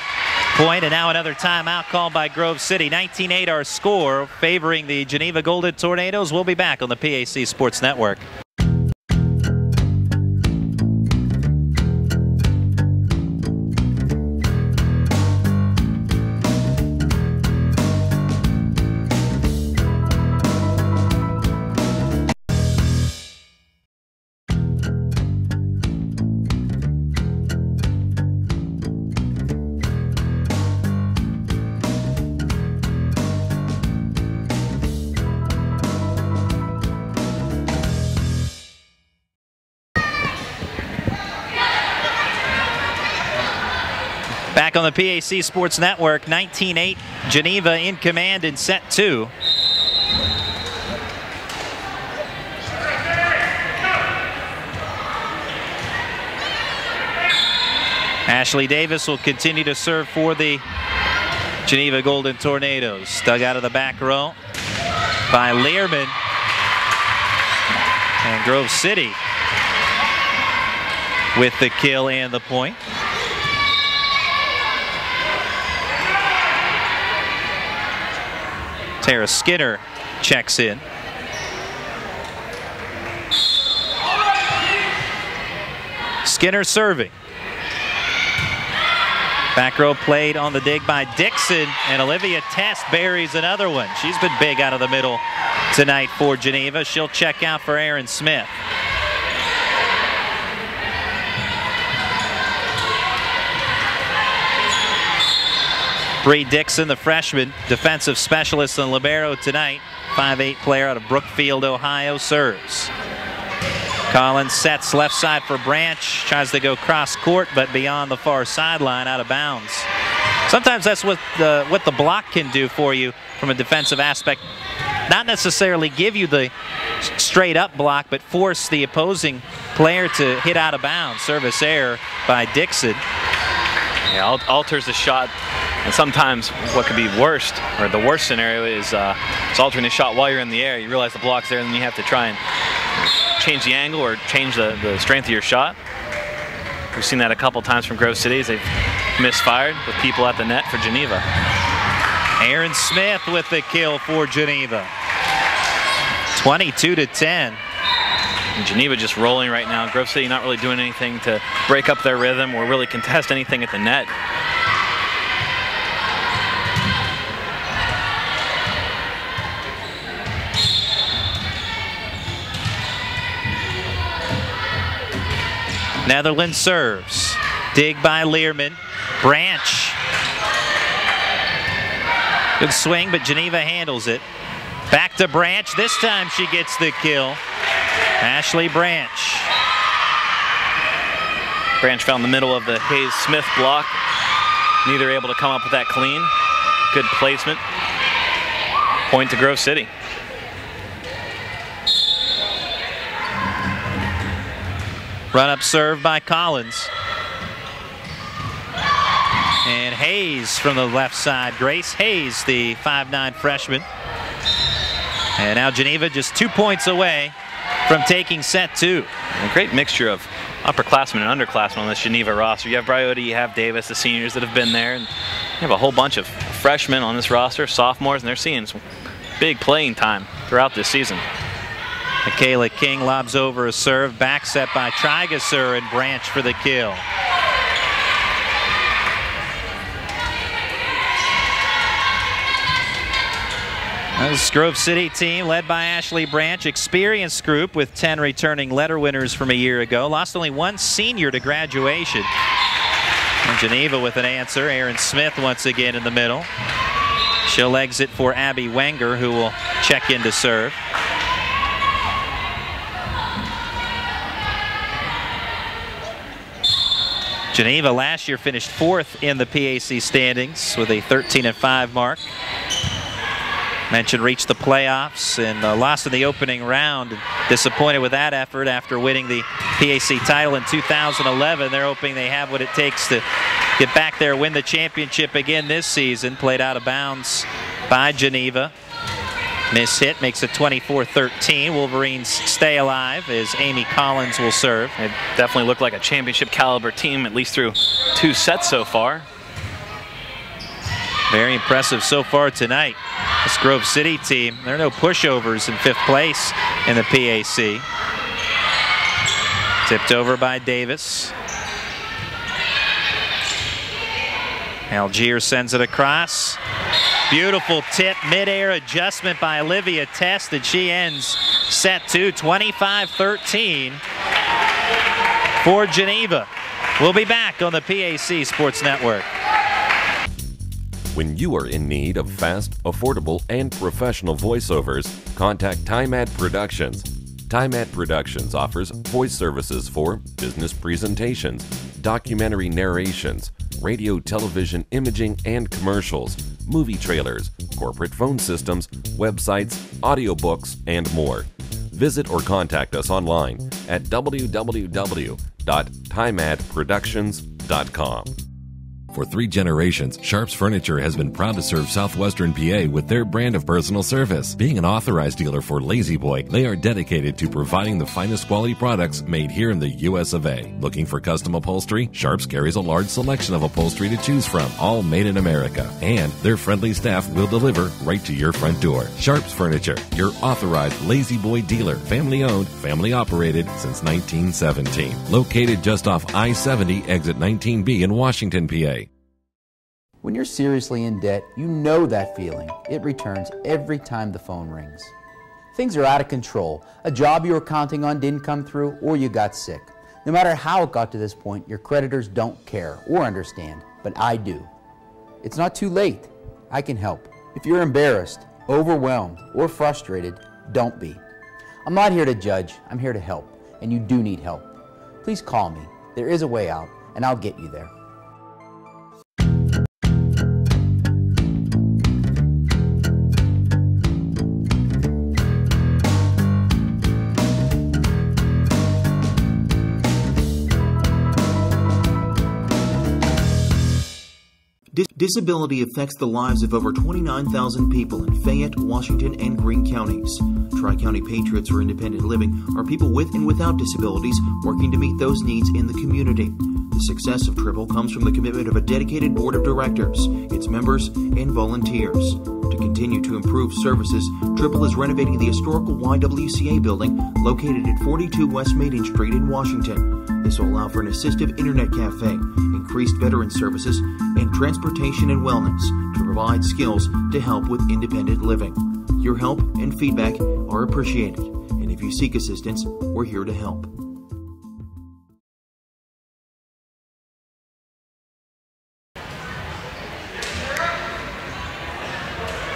point, and now another timeout called by Grove City. 19-8 our score, favoring the Geneva Golden Tornadoes. We'll be back on the PAC Sports Network. back on the PAC Sports Network. 19-8, Geneva in command in set 2. Ashley Davis will continue to serve for the Geneva Golden Tornadoes. Dug out of the back row by Learman. And Grove City with the kill and the point. Tara Skinner checks in. Skinner serving. Back row played on the dig by Dixon, and Olivia Test buries another one. She's been big out of the middle tonight for Geneva. She'll check out for Aaron Smith. Bree Dixon, the freshman, defensive specialist and libero tonight. 5'8" player out of Brookfield, Ohio, serves. Collins sets left side for Branch, tries to go cross court, but beyond the far sideline, out of bounds. Sometimes that's what the block can do for you from a defensive aspect. Not necessarily give you the straight up block, but force the opposing player to hit out of bounds. Service error by Dixon. Yeah, alters the shot. And sometimes what could be worst, or the worst scenario, is altering the shot while you're in the air. You realize the block's there, and then you have to try and change the angle or change the strength of your shot. We've seen that a couple times from Grove City as they've misfired with people at the net for Geneva. Aaron Smith with the kill for Geneva. 22-10. And Geneva just rolling right now. Grove City not really doing anything to break up their rhythm or really contest anything at the net. Netherlands serves. Dig by Learman. Branch. Good swing, but Geneva handles it. Back to Branch. This time she gets the kill. Ashley Branch. Branch found the middle of the Hayes-Smith block. Neither able to come up with that clean. Good placement. Point to Grove City. Run up serve by Collins. And Hayes from the left side. Grace Hayes, the 5'9" freshman. And now Geneva just 2 points away from taking set 2. A great mixture of upperclassmen and underclassmen on this Geneva roster. You have Briotti, you have Davis, the seniors that have been there, and you have a whole bunch of freshmen on this roster, sophomores, and they're seeing some big playing time throughout this season. Michaela King lobs over a serve, back set by Trigasur, and Branch for the kill. This Grove City team led by Ashley Branch, experienced group with 10 returning letter winners from a year ago. Lost only one senior to graduation. And Geneva with an answer. Aaron Smith once again in the middle. She'll exit for Abby Wenger, who will check in to serve. Geneva last year finished 4th in the PAC standings with a 13-5 mark. Mentioned reached the playoffs and lost in the opening round. Disappointed with that effort after winning the PAC title in 2011. They're hoping they have what it takes to get back there, win the championship again this season. Played out of bounds by Geneva. Miss hit makes it 24-13. Wolverines stay alive as Amy Collins will serve. It definitely looked like a championship caliber team, at least through 2 sets so far. Very impressive so far tonight. This Grove City team, there are no pushovers in 5th place in the PAC. Tipped over by Davis. Algier sends it across. Beautiful tip, mid-air adjustment by Olivia Test, and she ends set 2, 25-13 for Geneva. We'll be back on the PAC Sports Network. When you are in need of fast, affordable, and professional voiceovers, contact TimeAd Productions. TimeAd Productions offers voice services for business presentations, documentary narrations, radio, television, imaging, and commercials, movie trailers, corporate phone systems, websites, audiobooks, and more. Visit or contact us online at www.timadproductions.com. For 3 generations, Sharps Furniture has been proud to serve southwestern PA with their brand of personal service. Being an authorized dealer for Lazy Boy, they are dedicated to providing the finest quality products made here in the US of A. Looking for custom upholstery? Sharps carries a large selection of upholstery to choose from, all made in America. And their friendly staff will deliver right to your front door. Sharps Furniture, your authorized Lazy Boy dealer. Family owned, family operated since 1917. Located just off I-70, exit 19B in Washington, PA. When you're seriously in debt, you know that feeling. It returns every time the phone rings. Things are out of control. A job you were counting on didn't come through, or you got sick. No matter how it got to this point, your creditors don't care or understand, but I do. It's not too late. I can help. If you're embarrassed, overwhelmed, or frustrated, don't be. I'm not here to judge. I'm here to help, and you do need help. Please call me. There is a way out, and I'll get you there. Disability affects the lives of over 29,000 people in Fayette, Washington, and Greene counties. Tri-County Patriots for Independent Living are people with and without disabilities working to meet those needs in the community. The success of Triple comes from the commitment of a dedicated board of directors, its members, and volunteers. To continue to improve services, Triple is renovating the historical YWCA building located at 42 West Maiden Street in Washington. This will allow for an assistive internet cafe, increased veteran services, and transportation and wellness to provide skills to help with independent living. Your help and feedback are appreciated, and if you seek assistance, we're here to help.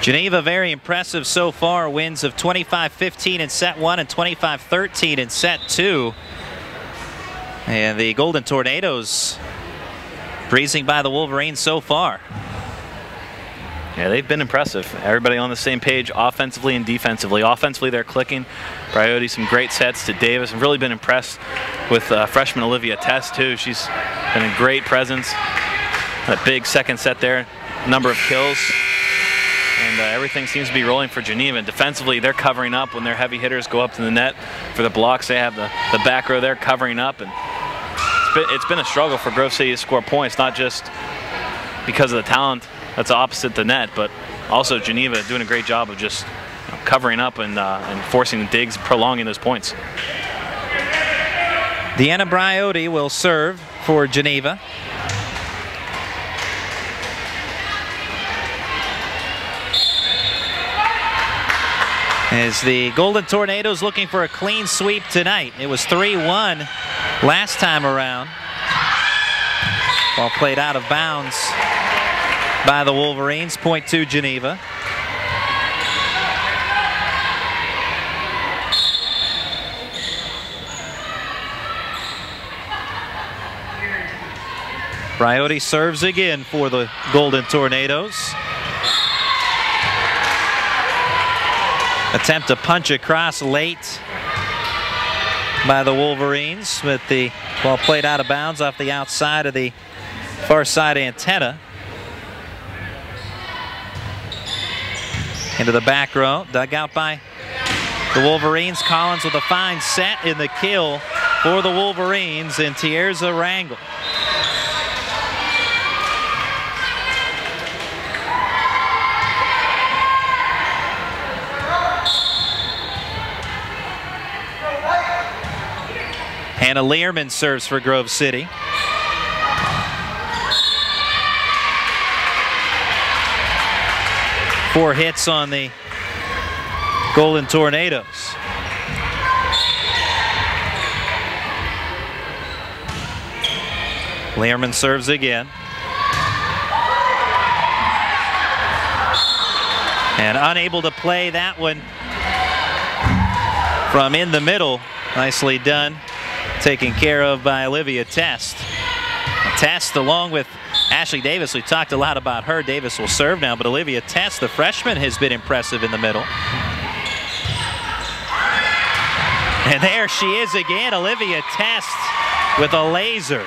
Geneva very impressive so far, wins of 25-15 in set 1 and 25-13 in set 2. And the Golden Tornadoes breezing by the Wolverines so far. Yeah, they've been impressive. Everybody on the same page offensively and defensively. Offensively, they're clicking. Priority some great sets to Davis. I've really been impressed with freshman Olivia Tess, too. She's been a great presence. A big second set there, number of kills. And everything seems to be rolling for Geneva. And defensively, they're covering up when their heavy hitters go up to the net. For the blocks, they have the back row there covering up. And it's been a struggle for Grove City to score points, not just because of the talent that's opposite the net, but also Geneva doing a great job of just covering up and forcing the digs, prolonging those points. Deanna Briotti will serve for Geneva. As the Golden Tornadoes looking for a clean sweep tonight. It was 3-1 last time around. Ball played out of bounds by the Wolverines. Point to Geneva. Briotti serves again for the Golden Tornadoes. Attempt to punch across late by the Wolverines, with the ball played out of bounds off the outside of the far side antenna. Into the back row, dug out by the Wolverines. Collins with a fine set in the kill for the Wolverines, and Tierza Rangel. Hannah Learman serves for Grove City. Four hits on the Golden Tornadoes. Learman serves again. And unable to play that one from in the middle. Nicely done. Taken care of by Olivia Test. Test, along with Ashley Davis, we talked a lot about her. Davis will serve now, but Olivia Test, the freshman, has been impressive in the middle. And there she is again, Olivia Test with a laser.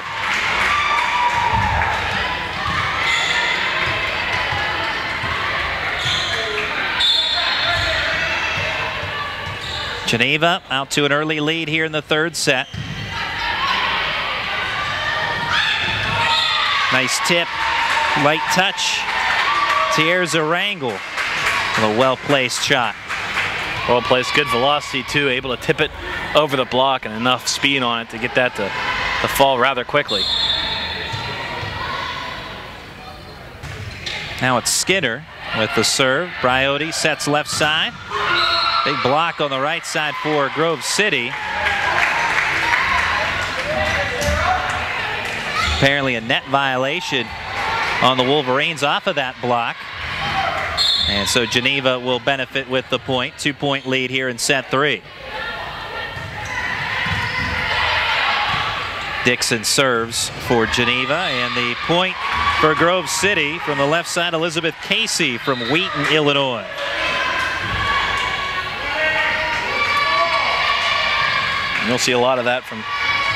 Geneva out to an early lead here in the third set. Nice tip, light touch. Tierza Rangel with a well-placed shot. Well placed, good velocity too, able to tip it over the block and enough speed on it to get that to fall rather quickly. Now it's Skinner with the serve. Briotti sets left side. Big block on the right side for Grove City. Apparently a net violation on the Wolverines off of that block. And so Geneva will benefit with the point. 2-point lead here in set 3. Dixon serves for Geneva, and the point for Grove City from the left side, Elizabeth Casey from Wheaton, Illinois. And you'll see a lot of that from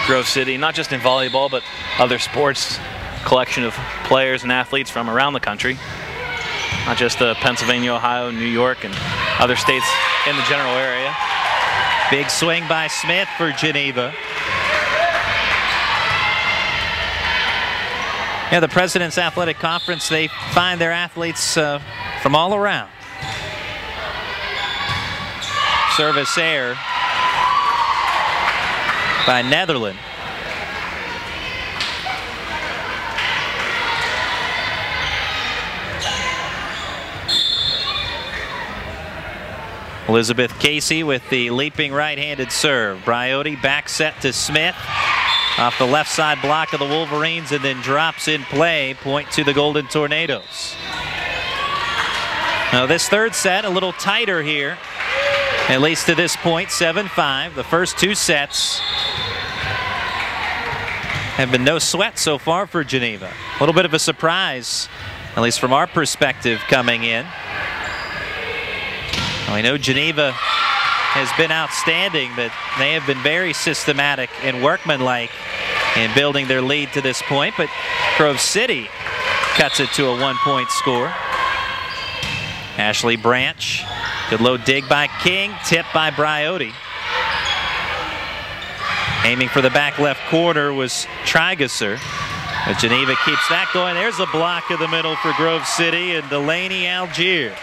Grove City, not just in volleyball, but other sports. Collection of players and athletes from around the country. Not just Pennsylvania, Ohio, New York, and other states in the general area. Big swing by Smith for Geneva. Yeah, the President's Athletic Conference, they find their athletes from all around. Service error by Netherland. Elizabeth Casey with the leaping right-handed serve. Briotti back set to Smith. Off the left side block of the Wolverines and then drops in play. Point to the Golden Tornadoes. Now this third set a little tighter here. At least to this point, 7-5. The first two sets have been no sweat so far for Geneva. A little bit of a surprise, at least from our perspective, coming in. We know Geneva has been outstanding, but they have been very systematic and workmanlike in building their lead to this point. But Grove City cuts it to a 1-point score. Ashley Branch, good low dig by King, tipped by Briotti. Aiming for the back left corner was Trigesser. But Geneva keeps that going. There's a block in the middle for Grove City and Delaney Algier.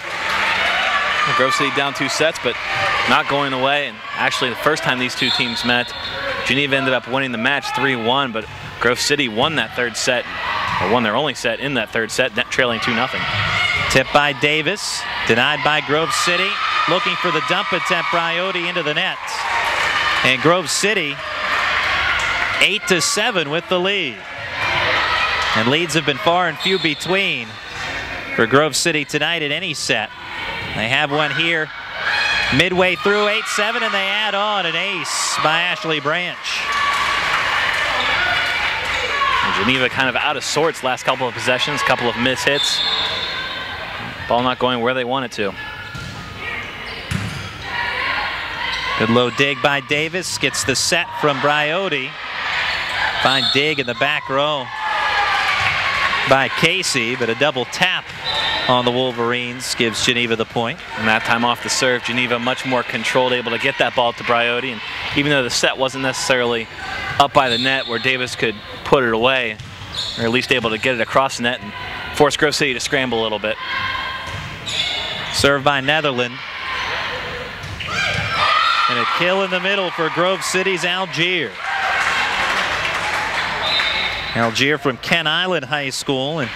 Grove City down 2 sets, but not going away. And actually, the first time these two teams met, Geneva ended up winning the match 3-1, but Grove City won that third set, or won their only set in that third set, trailing 2-0. Tipped by Davis, denied by Grove City. Looking for the dump attempt, Briotti into the net. And Grove City 8-7 with the lead. And leads have been far and few between for Grove City tonight in any set. They have one here midway through 8-7, and they add on an ace by Ashley Branch. And Geneva kind of out of sorts last couple of possessions, couple of miss hits. Ball not going where they want it to. Good low dig by Davis, gets the set from Briotti. Fine dig in the back row by Casey, but a double tap on the Wolverines gives Geneva the point. And that time off the serve, Geneva much more controlled, able to get that ball to Briotti. And even though the set wasn't necessarily up by the net where Davis could put it away, or at least able to get it across the net and force Grove City to scramble a little bit. Serve by Netherland. And a kill in the middle for Grove City's Algier. Algier from Kent Island High School in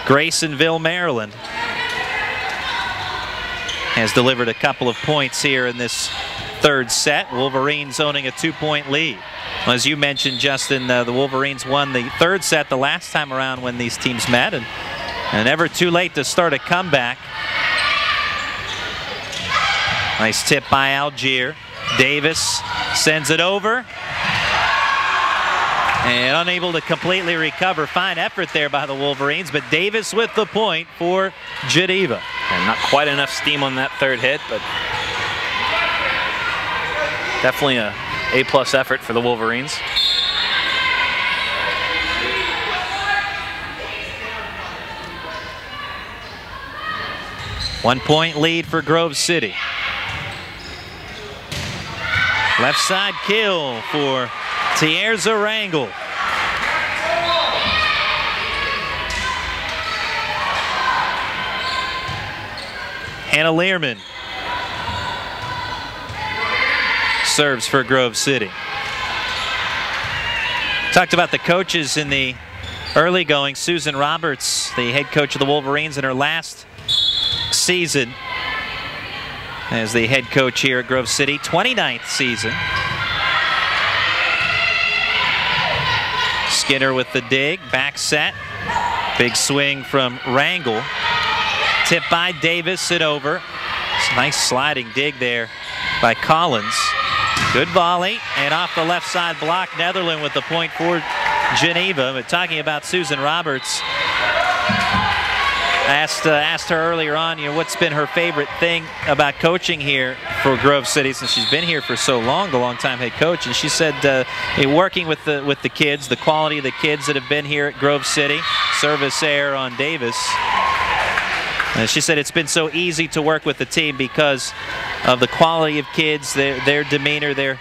Graysonville, Maryland, has delivered a couple of points here in this third set. Wolverines owning a 2-point lead. As you mentioned, Justin, the Wolverines won the third set the last time around when these teams met, and never too late to start a comeback. Nice tip by Algier. Davis sends it over. And unable to completely recover. Fine effort there by the Wolverines, but Davis with the point for Geneva. And not quite enough steam on that third hit, but definitely a A+ effort for the Wolverines. One-point lead for Grove City. Left side kill for Tierza Rangel. Hannah Learman serves for Grove City. Talked about the coaches in the early going. Susan Roberts, the head coach of the Wolverines in her last season as the head coach here at Grove City, 29th season. Skinner with the dig, back set. Big swing from Rangel. Tip by Davis, it over. Nice sliding dig there by Collins. Good volley, and off the left side block, Netherland with the point for Geneva. But talking about Susan Roberts, asked her earlier on, what's been her favorite thing about coaching here for Grove City since she's been here for so long, the longtime head coach. And she said, working with the kids, the quality of the kids that have been here at Grove City. Service error on Davis. And she said it's been so easy to work with the team because of the quality of kids, their demeanor, their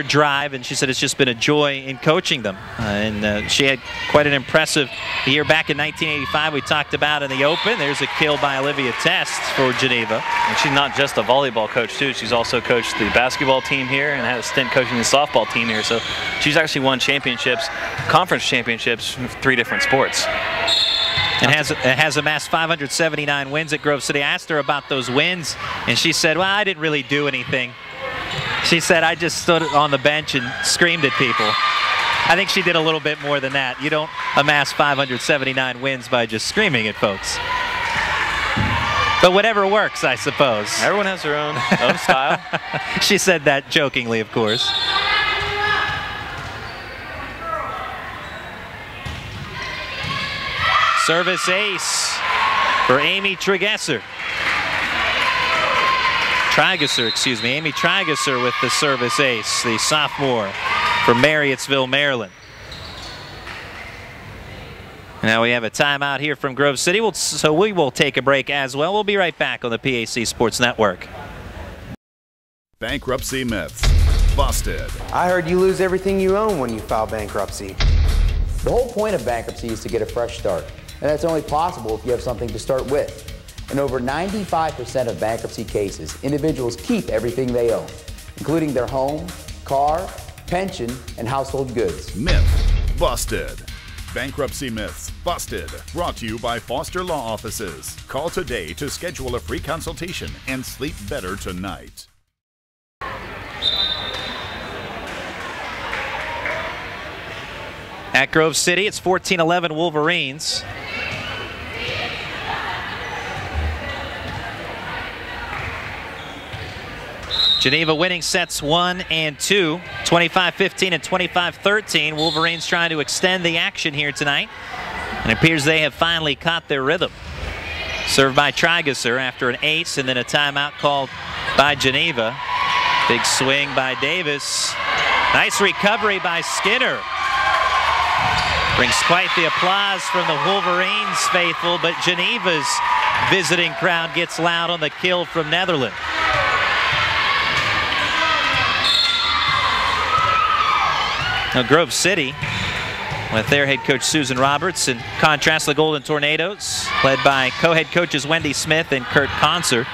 drive, and she said it's just been a joy in coaching them. And she had quite an impressive year back in 1985 we talked about in the Open. There's a kill by Olivia Test for Geneva. And she's not just a volleyball coach too, she's also coached the basketball team here and had a stint coaching the softball team here. So she's actually won championships, conference championships, in 3 different sports. And has amassed 579 wins at Grove City. I asked her about those wins, and she said, well, I didn't really do anything. She said, I just stood on the bench and screamed at people. I think she did a little bit more than that. You don't amass 579 wins by just screaming at folks. But whatever works, I suppose. Everyone has their own style. She said that jokingly, of course. Service ace for Amy Tragesser. Amy Tragesser with the service ace, the sophomore from Marriottsville, Maryland. Now we have a timeout here from Grove City, so we will take a break as well. We'll be right back on the PAC Sports Network. Bankruptcy myths busted. I heard you lose everything you own when you file bankruptcy. The whole point of bankruptcy is to get a fresh start, and that's only possible if you have something to start with. In over 95% of bankruptcy cases, individuals keep everything they own, including their home, car, pension, and household goods. Myth busted. Bankruptcy myths busted. Brought to you by Foster Law Offices. Call today to schedule a free consultation and sleep better tonight. At Grove City, it's 14-11 Wolverines. Geneva winning sets 1 and 2, 25-15 and 25-13. Wolverines trying to extend the action here tonight. And it appears they have finally caught their rhythm. Served by Tragesser after an ace and then a timeout called by Geneva. Big swing by Davis. Nice recovery by Skinner. Brings quite the applause from the Wolverines faithful, but Geneva's visiting crowd gets loud on the kill from Netherland. Now Grove City, with their head coach Susan Roberts, in contrast the Golden Tornadoes, led by co-head coaches Wendy Smith and Kurt Conser.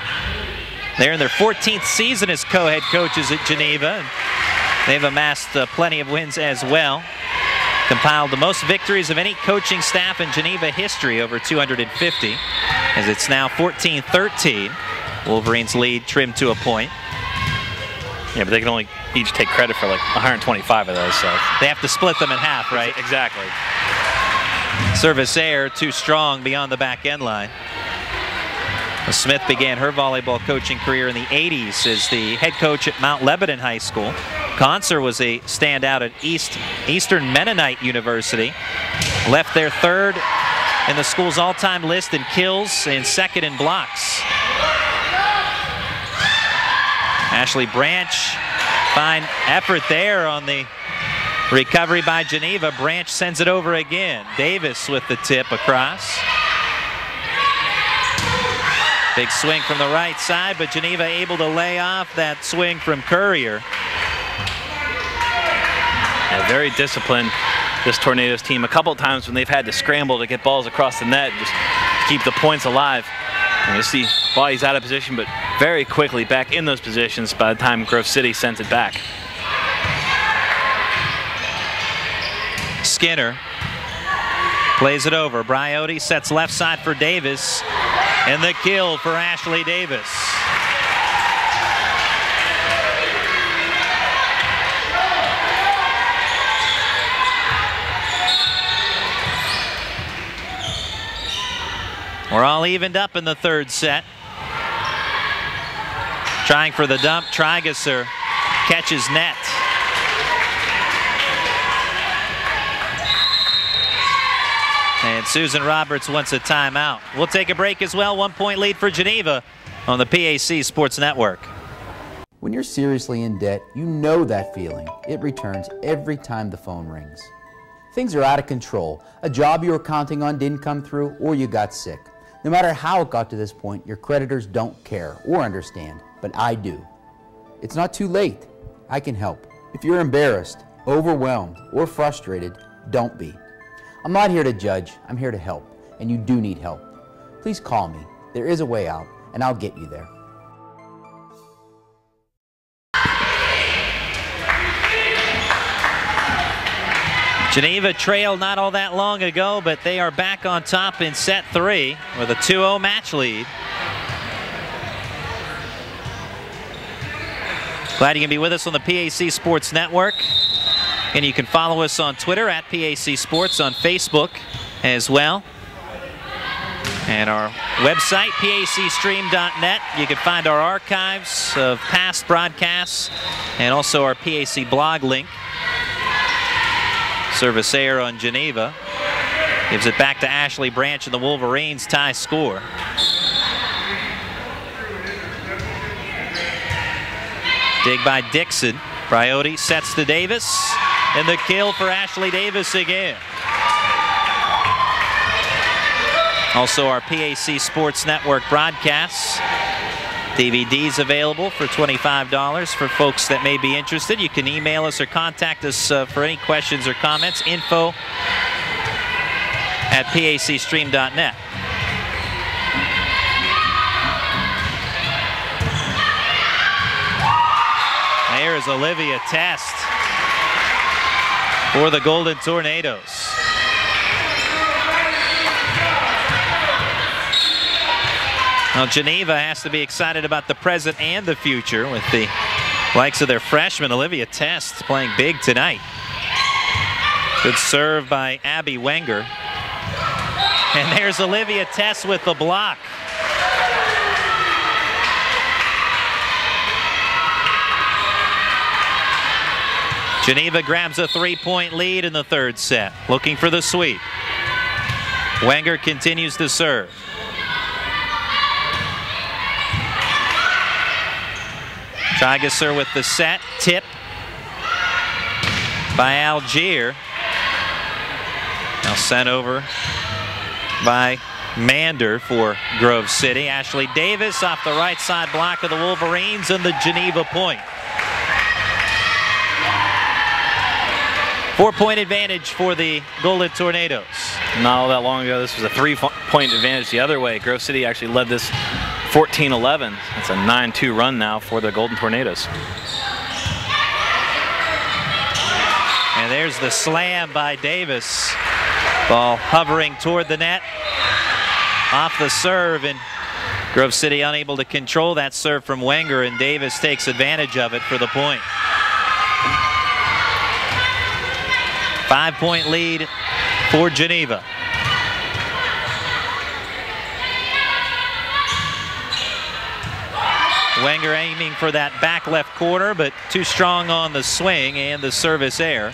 They're in their 14th season as co-head coaches at Geneva, and they've amassed plenty of wins as well. Compiled the most victories of any coaching staff in Geneva history, over 250, as it's now 14-13. Wolverines lead trimmed to a point. Yeah, but they can only each take credit for like 125 of those, so. They have to split them in half, right? Exactly. Service error too strong beyond the back end line. Smith began her volleyball coaching career in the 80s as the head coach at Mount Lebanon High School. Conser was a standout at Eastern Mennonite University. Left there third in the school's all-time list in kills and second in blocks. Ashley Branch, fine effort there on the recovery by Geneva. Branch sends it over again. Davis with the tip across. Big swing from the right side, but Geneva able to lay off that swing from Courier. Yeah, very disciplined, this Tornadoes team. A couple times when they've had to scramble to get balls across the net, just keep the points alive. And you see bodies out of position, but very quickly back in those positions by the time Grove City sends it back. Skinner plays it over. Briotti sets left side for Davis. And the kill for Ashley Davis. We're all evened up in the third set. Trying for the dump, Trigesser catches net. And Susan Roberts wants a timeout. We'll take a break as well. 1 point lead for Geneva on the PAC Sports Network. When you're seriously in debt, you know that feeling. It returns every time the phone rings. Things are out of control. A job you were counting on didn't come through, or you got sick. No matter how it got to this point, your creditors don't care or understand, but I do. It's not too late. I can help. If you're embarrassed, overwhelmed, or frustrated, don't be. I'm not here to judge, I'm here to help, and you do need help. Please call me. There is a way out, and I'll get you there. Geneva trailed not all that long ago, but they are back on top in set 3 with a 2-0 match lead. Glad you can be with us on the PAC Sports Network. And you can follow us on Twitter at PAC Sports, on Facebook as well. And our website, pacstream.net. You can find our archives of past broadcasts and also our PAC blog link. Service error on Geneva. Gives it back to Ashley Branch and the Wolverines tie score. Dig by Dixon. Briotti sets to Davis. And the kill for Ashley Davis again. Also our PAC Sports Network broadcasts. DVDs available for $25 for folks that may be interested. You can email us or contact us for any questions or comments. Info at pacstream.net. There is Olivia Test for the Golden Tornadoes. Now Geneva has to be excited about the present and the future with the likes of their freshman Olivia Test playing big tonight. Good serve by Abby Wenger. And there's Olivia Test with the block. Geneva grabs a 3-point lead in the third set, looking for the sweep. Wenger continues to serve. Trigesser with the set, tip by Algier. Now sent over by Mander for Grove City. Ashley Davis off the right side block of the Wolverines and the Geneva point. 4-point advantage for the Golden Tornadoes. Not all that long ago, this was a 3-point advantage the other way. Grove City actually led this 14-11. It's a 9-2 run now for the Golden Tornadoes. And there's the slam by Davis. Ball hovering toward the net. Off the serve, and Grove City unable to control that serve from Wenger, and Davis takes advantage of it for the point. 5-point lead for Geneva. Wenger aiming for that back left corner, but too strong on the swing and the service error.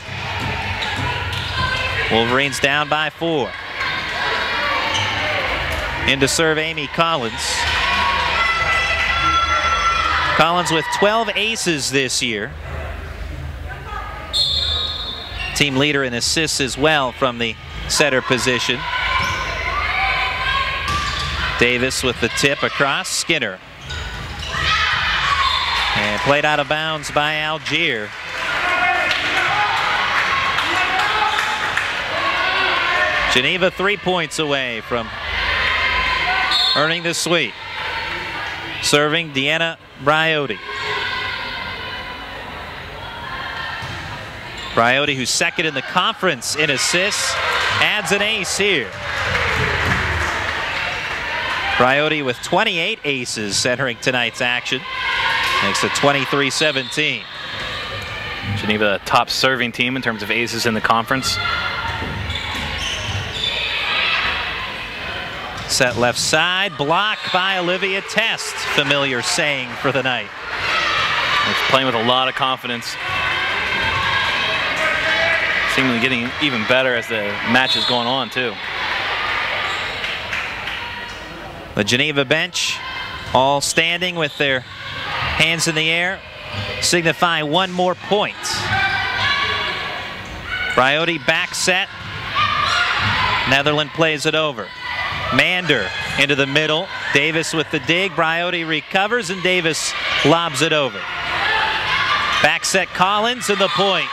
Wolverines down by 4. In to serve Amy Collins. Collins with 12 aces this year. Team leader in assists as well from the setter position. Davis with the tip across. Skinner. And played out of bounds by Algier. Geneva 3 points away from earning the sweep. Serving Deanna Briotti. Briotti, who's second in the conference in assists, adds an ace here. Briotti with 28 aces entering tonight's action. Makes it 23-17. Geneva, the top serving team in terms of aces in the conference. Set left side, blocked by Olivia Test. Familiar saying for the night. She's playing with a lot of confidence. Seemingly getting even better as the match is going on, too. The Geneva bench all standing with their hands in the air, signifying one more point. Briotti back set. Netherland plays it over. Mander into the middle. Davis with the dig. Briotti recovers and Davis lobs it over. Back set Collins and the point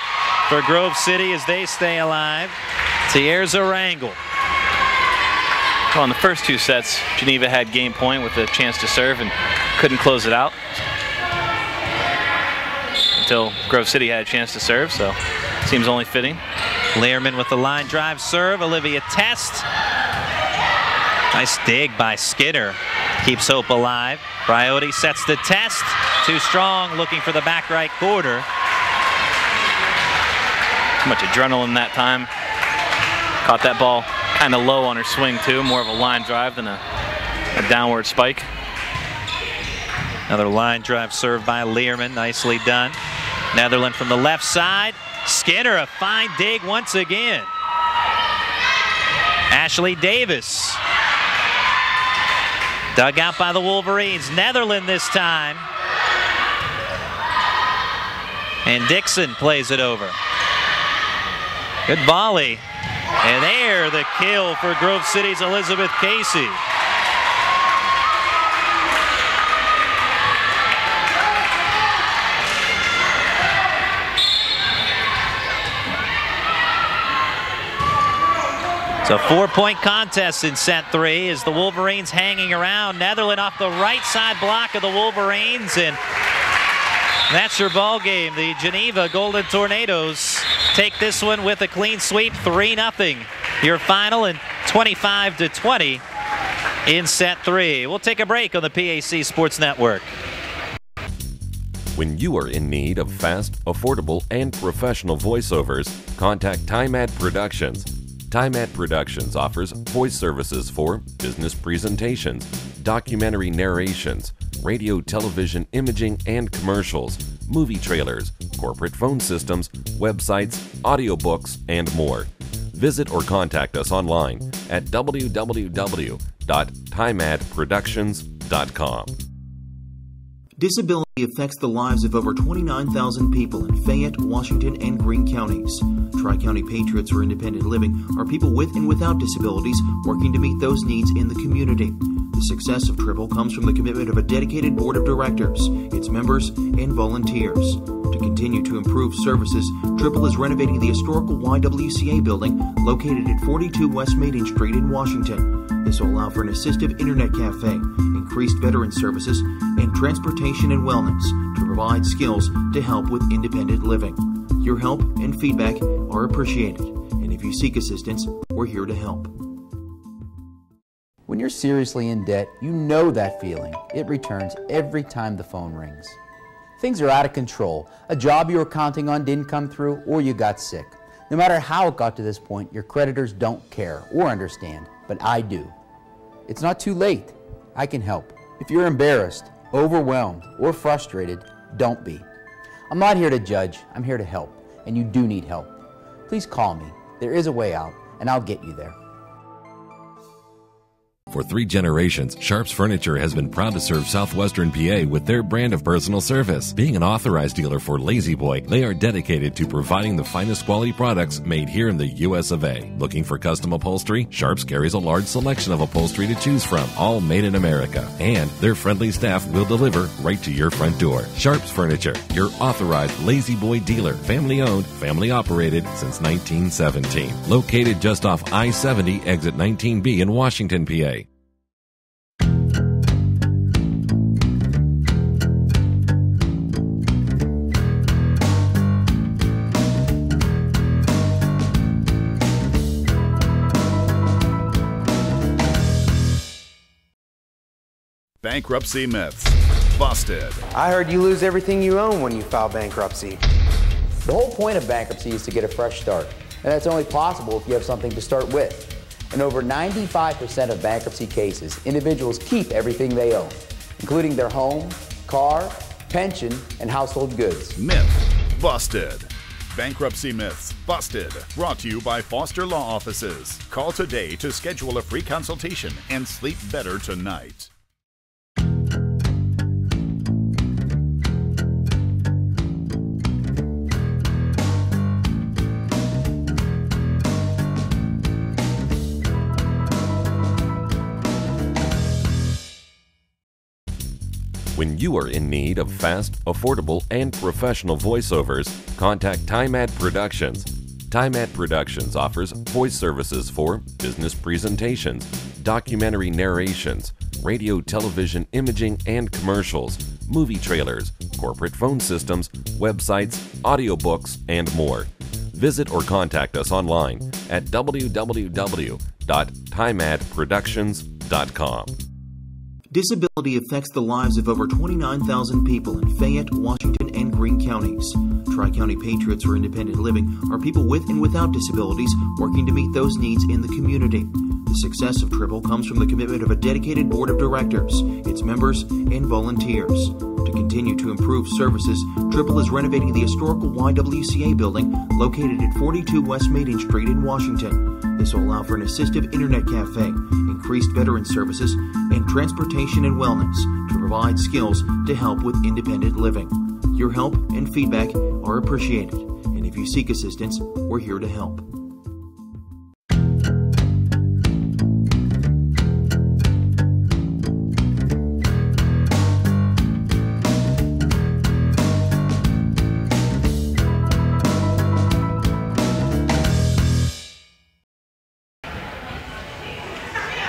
for Grove City as they stay alive. Tierza Rangel. Well, in the first 2 sets, Geneva had game point with a chance to serve and couldn't close it out until Grove City had a chance to serve, so seems only fitting. Learman with the line drive serve. Olivia Test. Nice dig by Skinner. Keeps hope alive. Briotti sets the test. Too strong, looking for the back right corner. Too much adrenaline that time. Caught that ball kind of low on her swing too. More of a line drive than a downward spike. Another line drive served by Learman. Nicely done. Netherland from the left side. Skinner, a fine dig once again. Ashley Davis. Dug out by the Wolverines. Netherland this time. And Dixon plays it over. Good volley. And there, the kill for Grove City's Elizabeth Casey. It's a 4-point contest in set 3 as the Wolverines hanging around. Netherland off the right side block of the Wolverines, and that's your ball game. The Geneva Golden Tornadoes take this one with a clean sweep, 3-0. Your final and 25-20 in set 3. We'll take a break on the PAC Sports Network. When you are in need of fast, affordable, and professional voiceovers, contact Time Ad Productions. Time Ad Productions offers voice services for business presentations, documentary narrations, radio, television, imaging, and commercials, movie trailers, corporate phone systems, websites, audiobooks, and more. Visit or contact us online at www.timeadproductions.com. Disability affects the lives of over 29,000 people in Fayette, Washington, and Greene counties. Tri-County Patriots for Independent Living are people with and without disabilities working to meet those needs in the community. The success of Triple comes from the commitment of a dedicated board of directors, its members, and volunteers. To continue to improve services, Triple is renovating the historical YWCA building located at 42 West Maiden Street in Washington. This will allow for an assistive internet cafe, increased veteran services, and transportation and wellness to provide skills to help with independent living. Your help and feedback are appreciated, and if you seek assistance, we're here to help. When you're seriously in debt, you know that feeling. It returns every time the phone rings. Things are out of control. A job you were counting on didn't come through, or you got sick. No matter how it got to this point, your creditors don't care or understand, but I do. It's not too late. I can help. If you're embarrassed, overwhelmed, or frustrated, don't be. I'm not here to judge, I'm here to help, and you do need help. Please call me. There is a way out, and I'll get you there. For 3 generations, Sharps Furniture has been proud to serve southwestern PA with their brand of personal service. Being an authorized dealer for Lazy Boy, they are dedicated to providing the finest quality products made here in the US of A. Looking for custom upholstery? Sharps carries a large selection of upholstery to choose from, all made in America. And their friendly staff will deliver right to your front door. Sharps Furniture, your authorized Lazy Boy dealer. Family owned, family operated since 1917. Located just off I-70, exit 19B in Washington, PA. Bankruptcy myths busted. I heard you lose everything you own when you file bankruptcy. The whole point of bankruptcy is to get a fresh start, and that's only possible if you have something to start with. In over 95% of bankruptcy cases, individuals keep everything they own, including their home, car, pension, and household goods. Myth busted. Bankruptcy myths busted. Brought to you by Foster Law Offices. Call today to schedule a free consultation and sleep better tonight. When you are in need of fast, affordable, and professional voiceovers, contact TimeAd Productions. TimeAd Productions offers voice services for business presentations, documentary narrations, radio, television, imaging, and commercials, movie trailers, corporate phone systems, websites, audiobooks, and more. Visit or contact us online at www.timeadproductions.com. Disability affects the lives of over 29,000 people in Fayette, Washington, and Greene counties. Tri-County Patriots for Independent Living are people with and without disabilities working to meet those needs in the community. The success of Triple comes from the commitment of a dedicated board of directors, its members, and volunteers. To continue to improve services, Triple is renovating the historical YWCA building located at 42 West Maiden Street in Washington. This will allow for an assistive internet cafe, increased veteran services, and transportation and wellness to provide skills to help with independent living. Your help and feedback are appreciated, and if you seek assistance, we're here to help.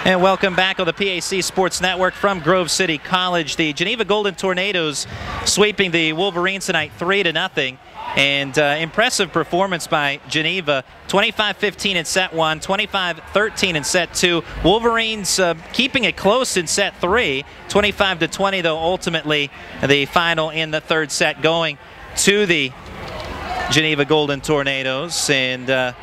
And welcome back on the PAC Sports Network from Grove City College. The Geneva Golden Tornadoes sweeping the Wolverines tonight 3-0. And impressive performance by Geneva. 25-15 in set 1, 25-13 in set 2. Wolverines keeping it close in set 3. 25-20 though, ultimately the final in the third set going to the Geneva Golden Tornadoes. And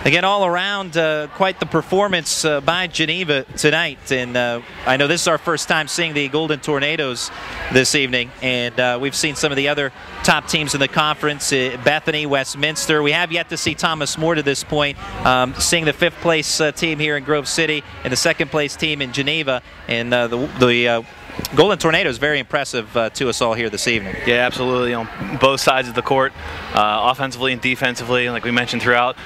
again, all around, quite the performance by Geneva tonight. And I know this is our first time seeing the Golden Tornadoes this evening. And we've seen some of the other top teams in the conference, Bethany, Westminster. We have yet to see Thomas More to this point, seeing the 5th place team here in Grove City and the 2nd place team in Geneva. And the Golden Tornadoes very impressive to us all here this evening. Yeah, absolutely. On both sides of the court, offensively and defensively, like we mentioned throughout.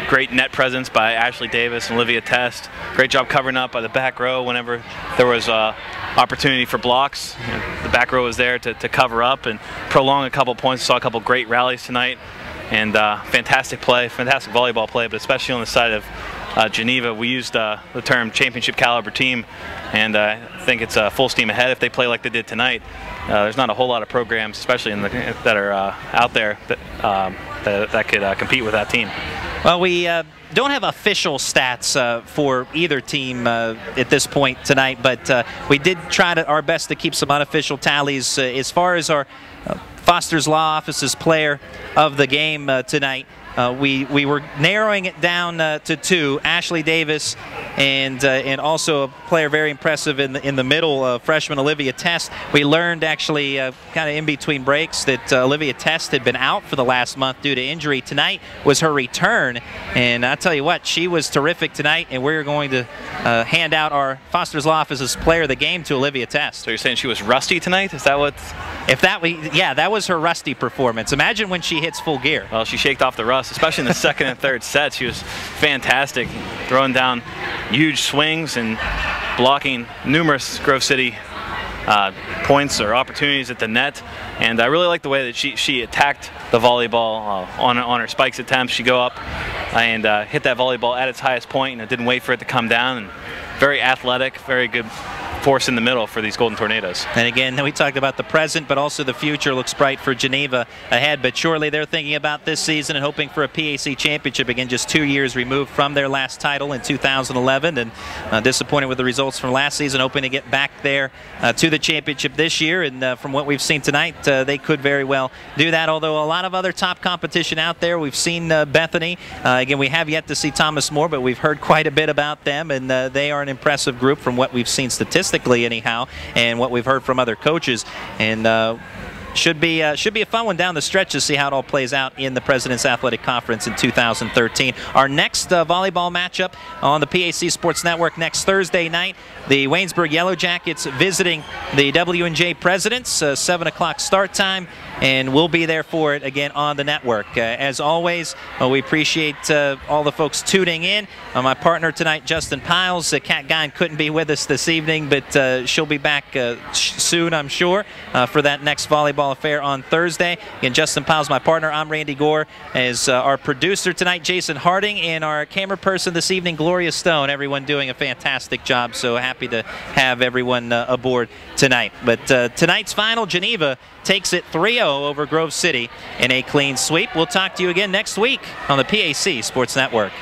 Great net presence by Ashley Davis and Olivia Test. Great job covering up by the back row whenever there was opportunity for blocks. The back row was there to cover up and prolong a couple points. Saw a couple great rallies tonight, and fantastic play, fantastic volleyball play, but especially on the side of Geneva. We used the term championship caliber team, and I think it's full steam ahead if they play like they did tonight. There's not a whole lot of programs, especially that are out there that could compete with that team. Well, we don't have official stats for either team at this point tonight, but we did try our best to keep some unofficial tallies as far as our Foster's Law Office's player of the game tonight. we were narrowing it down to 2, Ashley Davis and also a player very impressive in the middle, freshman Olivia Test. We learned actually kind of in between breaks that Olivia Test had been out for the last month due to injury. Tonight was her return, and I tell you what, she was terrific tonight, and we're going to hand out our Foster's Law Office's Player of the Game to Olivia Test. So you're saying she was rusty tonight? Is that what? Yeah, that was her rusty performance. Imagine when she hits full gear. Well, she shaked off the rust, especially in the second and third sets. She was fantastic, throwing down huge swings and blocking numerous Grove City points or opportunities at the net. And I really like the way that she attacked the volleyball on her spikes attempts. She go up and hit that volleyball at its highest point, and it didn't wait for it to come down. And very athletic, very good force in the middle for these Golden Tornadoes. And again, we talked about the present, but also the future looks bright for Geneva ahead. But surely they're thinking about this season and hoping for a PAC championship again, just 2 years removed from their last title in 2011, and disappointed with the results from last season, hoping to get back there to the championship this year. And from what we've seen tonight, they could very well do that. Although a lot of other top competition out there, we've seen Bethany. Again, we have yet to see Thomas More, but we've heard quite a bit about them, and they are an impressive group from what we've seen statistically anyhow, and what we've heard from other coaches. And should be a fun one down the stretch to see how it all plays out in the President's Athletic Conference in 2013. Our next volleyball matchup on the PAC Sports Network next Thursday night, the Waynesburg Yellow Jackets visiting the W&J Presidents, 7 o'clock start time, and we'll be there for it again on the network. As always, we appreciate all the folks tuning in. My partner tonight, Justin Piles. Kat Guine couldn't be with us this evening, but she'll be back soon, I'm sure, for that next volleyball affair on Thursday. Again, Justin Piles, my partner. I'm Randy Gore. As our producer tonight, Jason Harding, and our camera person this evening, Gloria Stone. Everyone doing a fantastic job, so happy to have everyone aboard tonight. But tonight's final, Geneva takes it 3-0 over Grove City in a clean sweep. We'll talk to you again next week on the PAC Sports Network.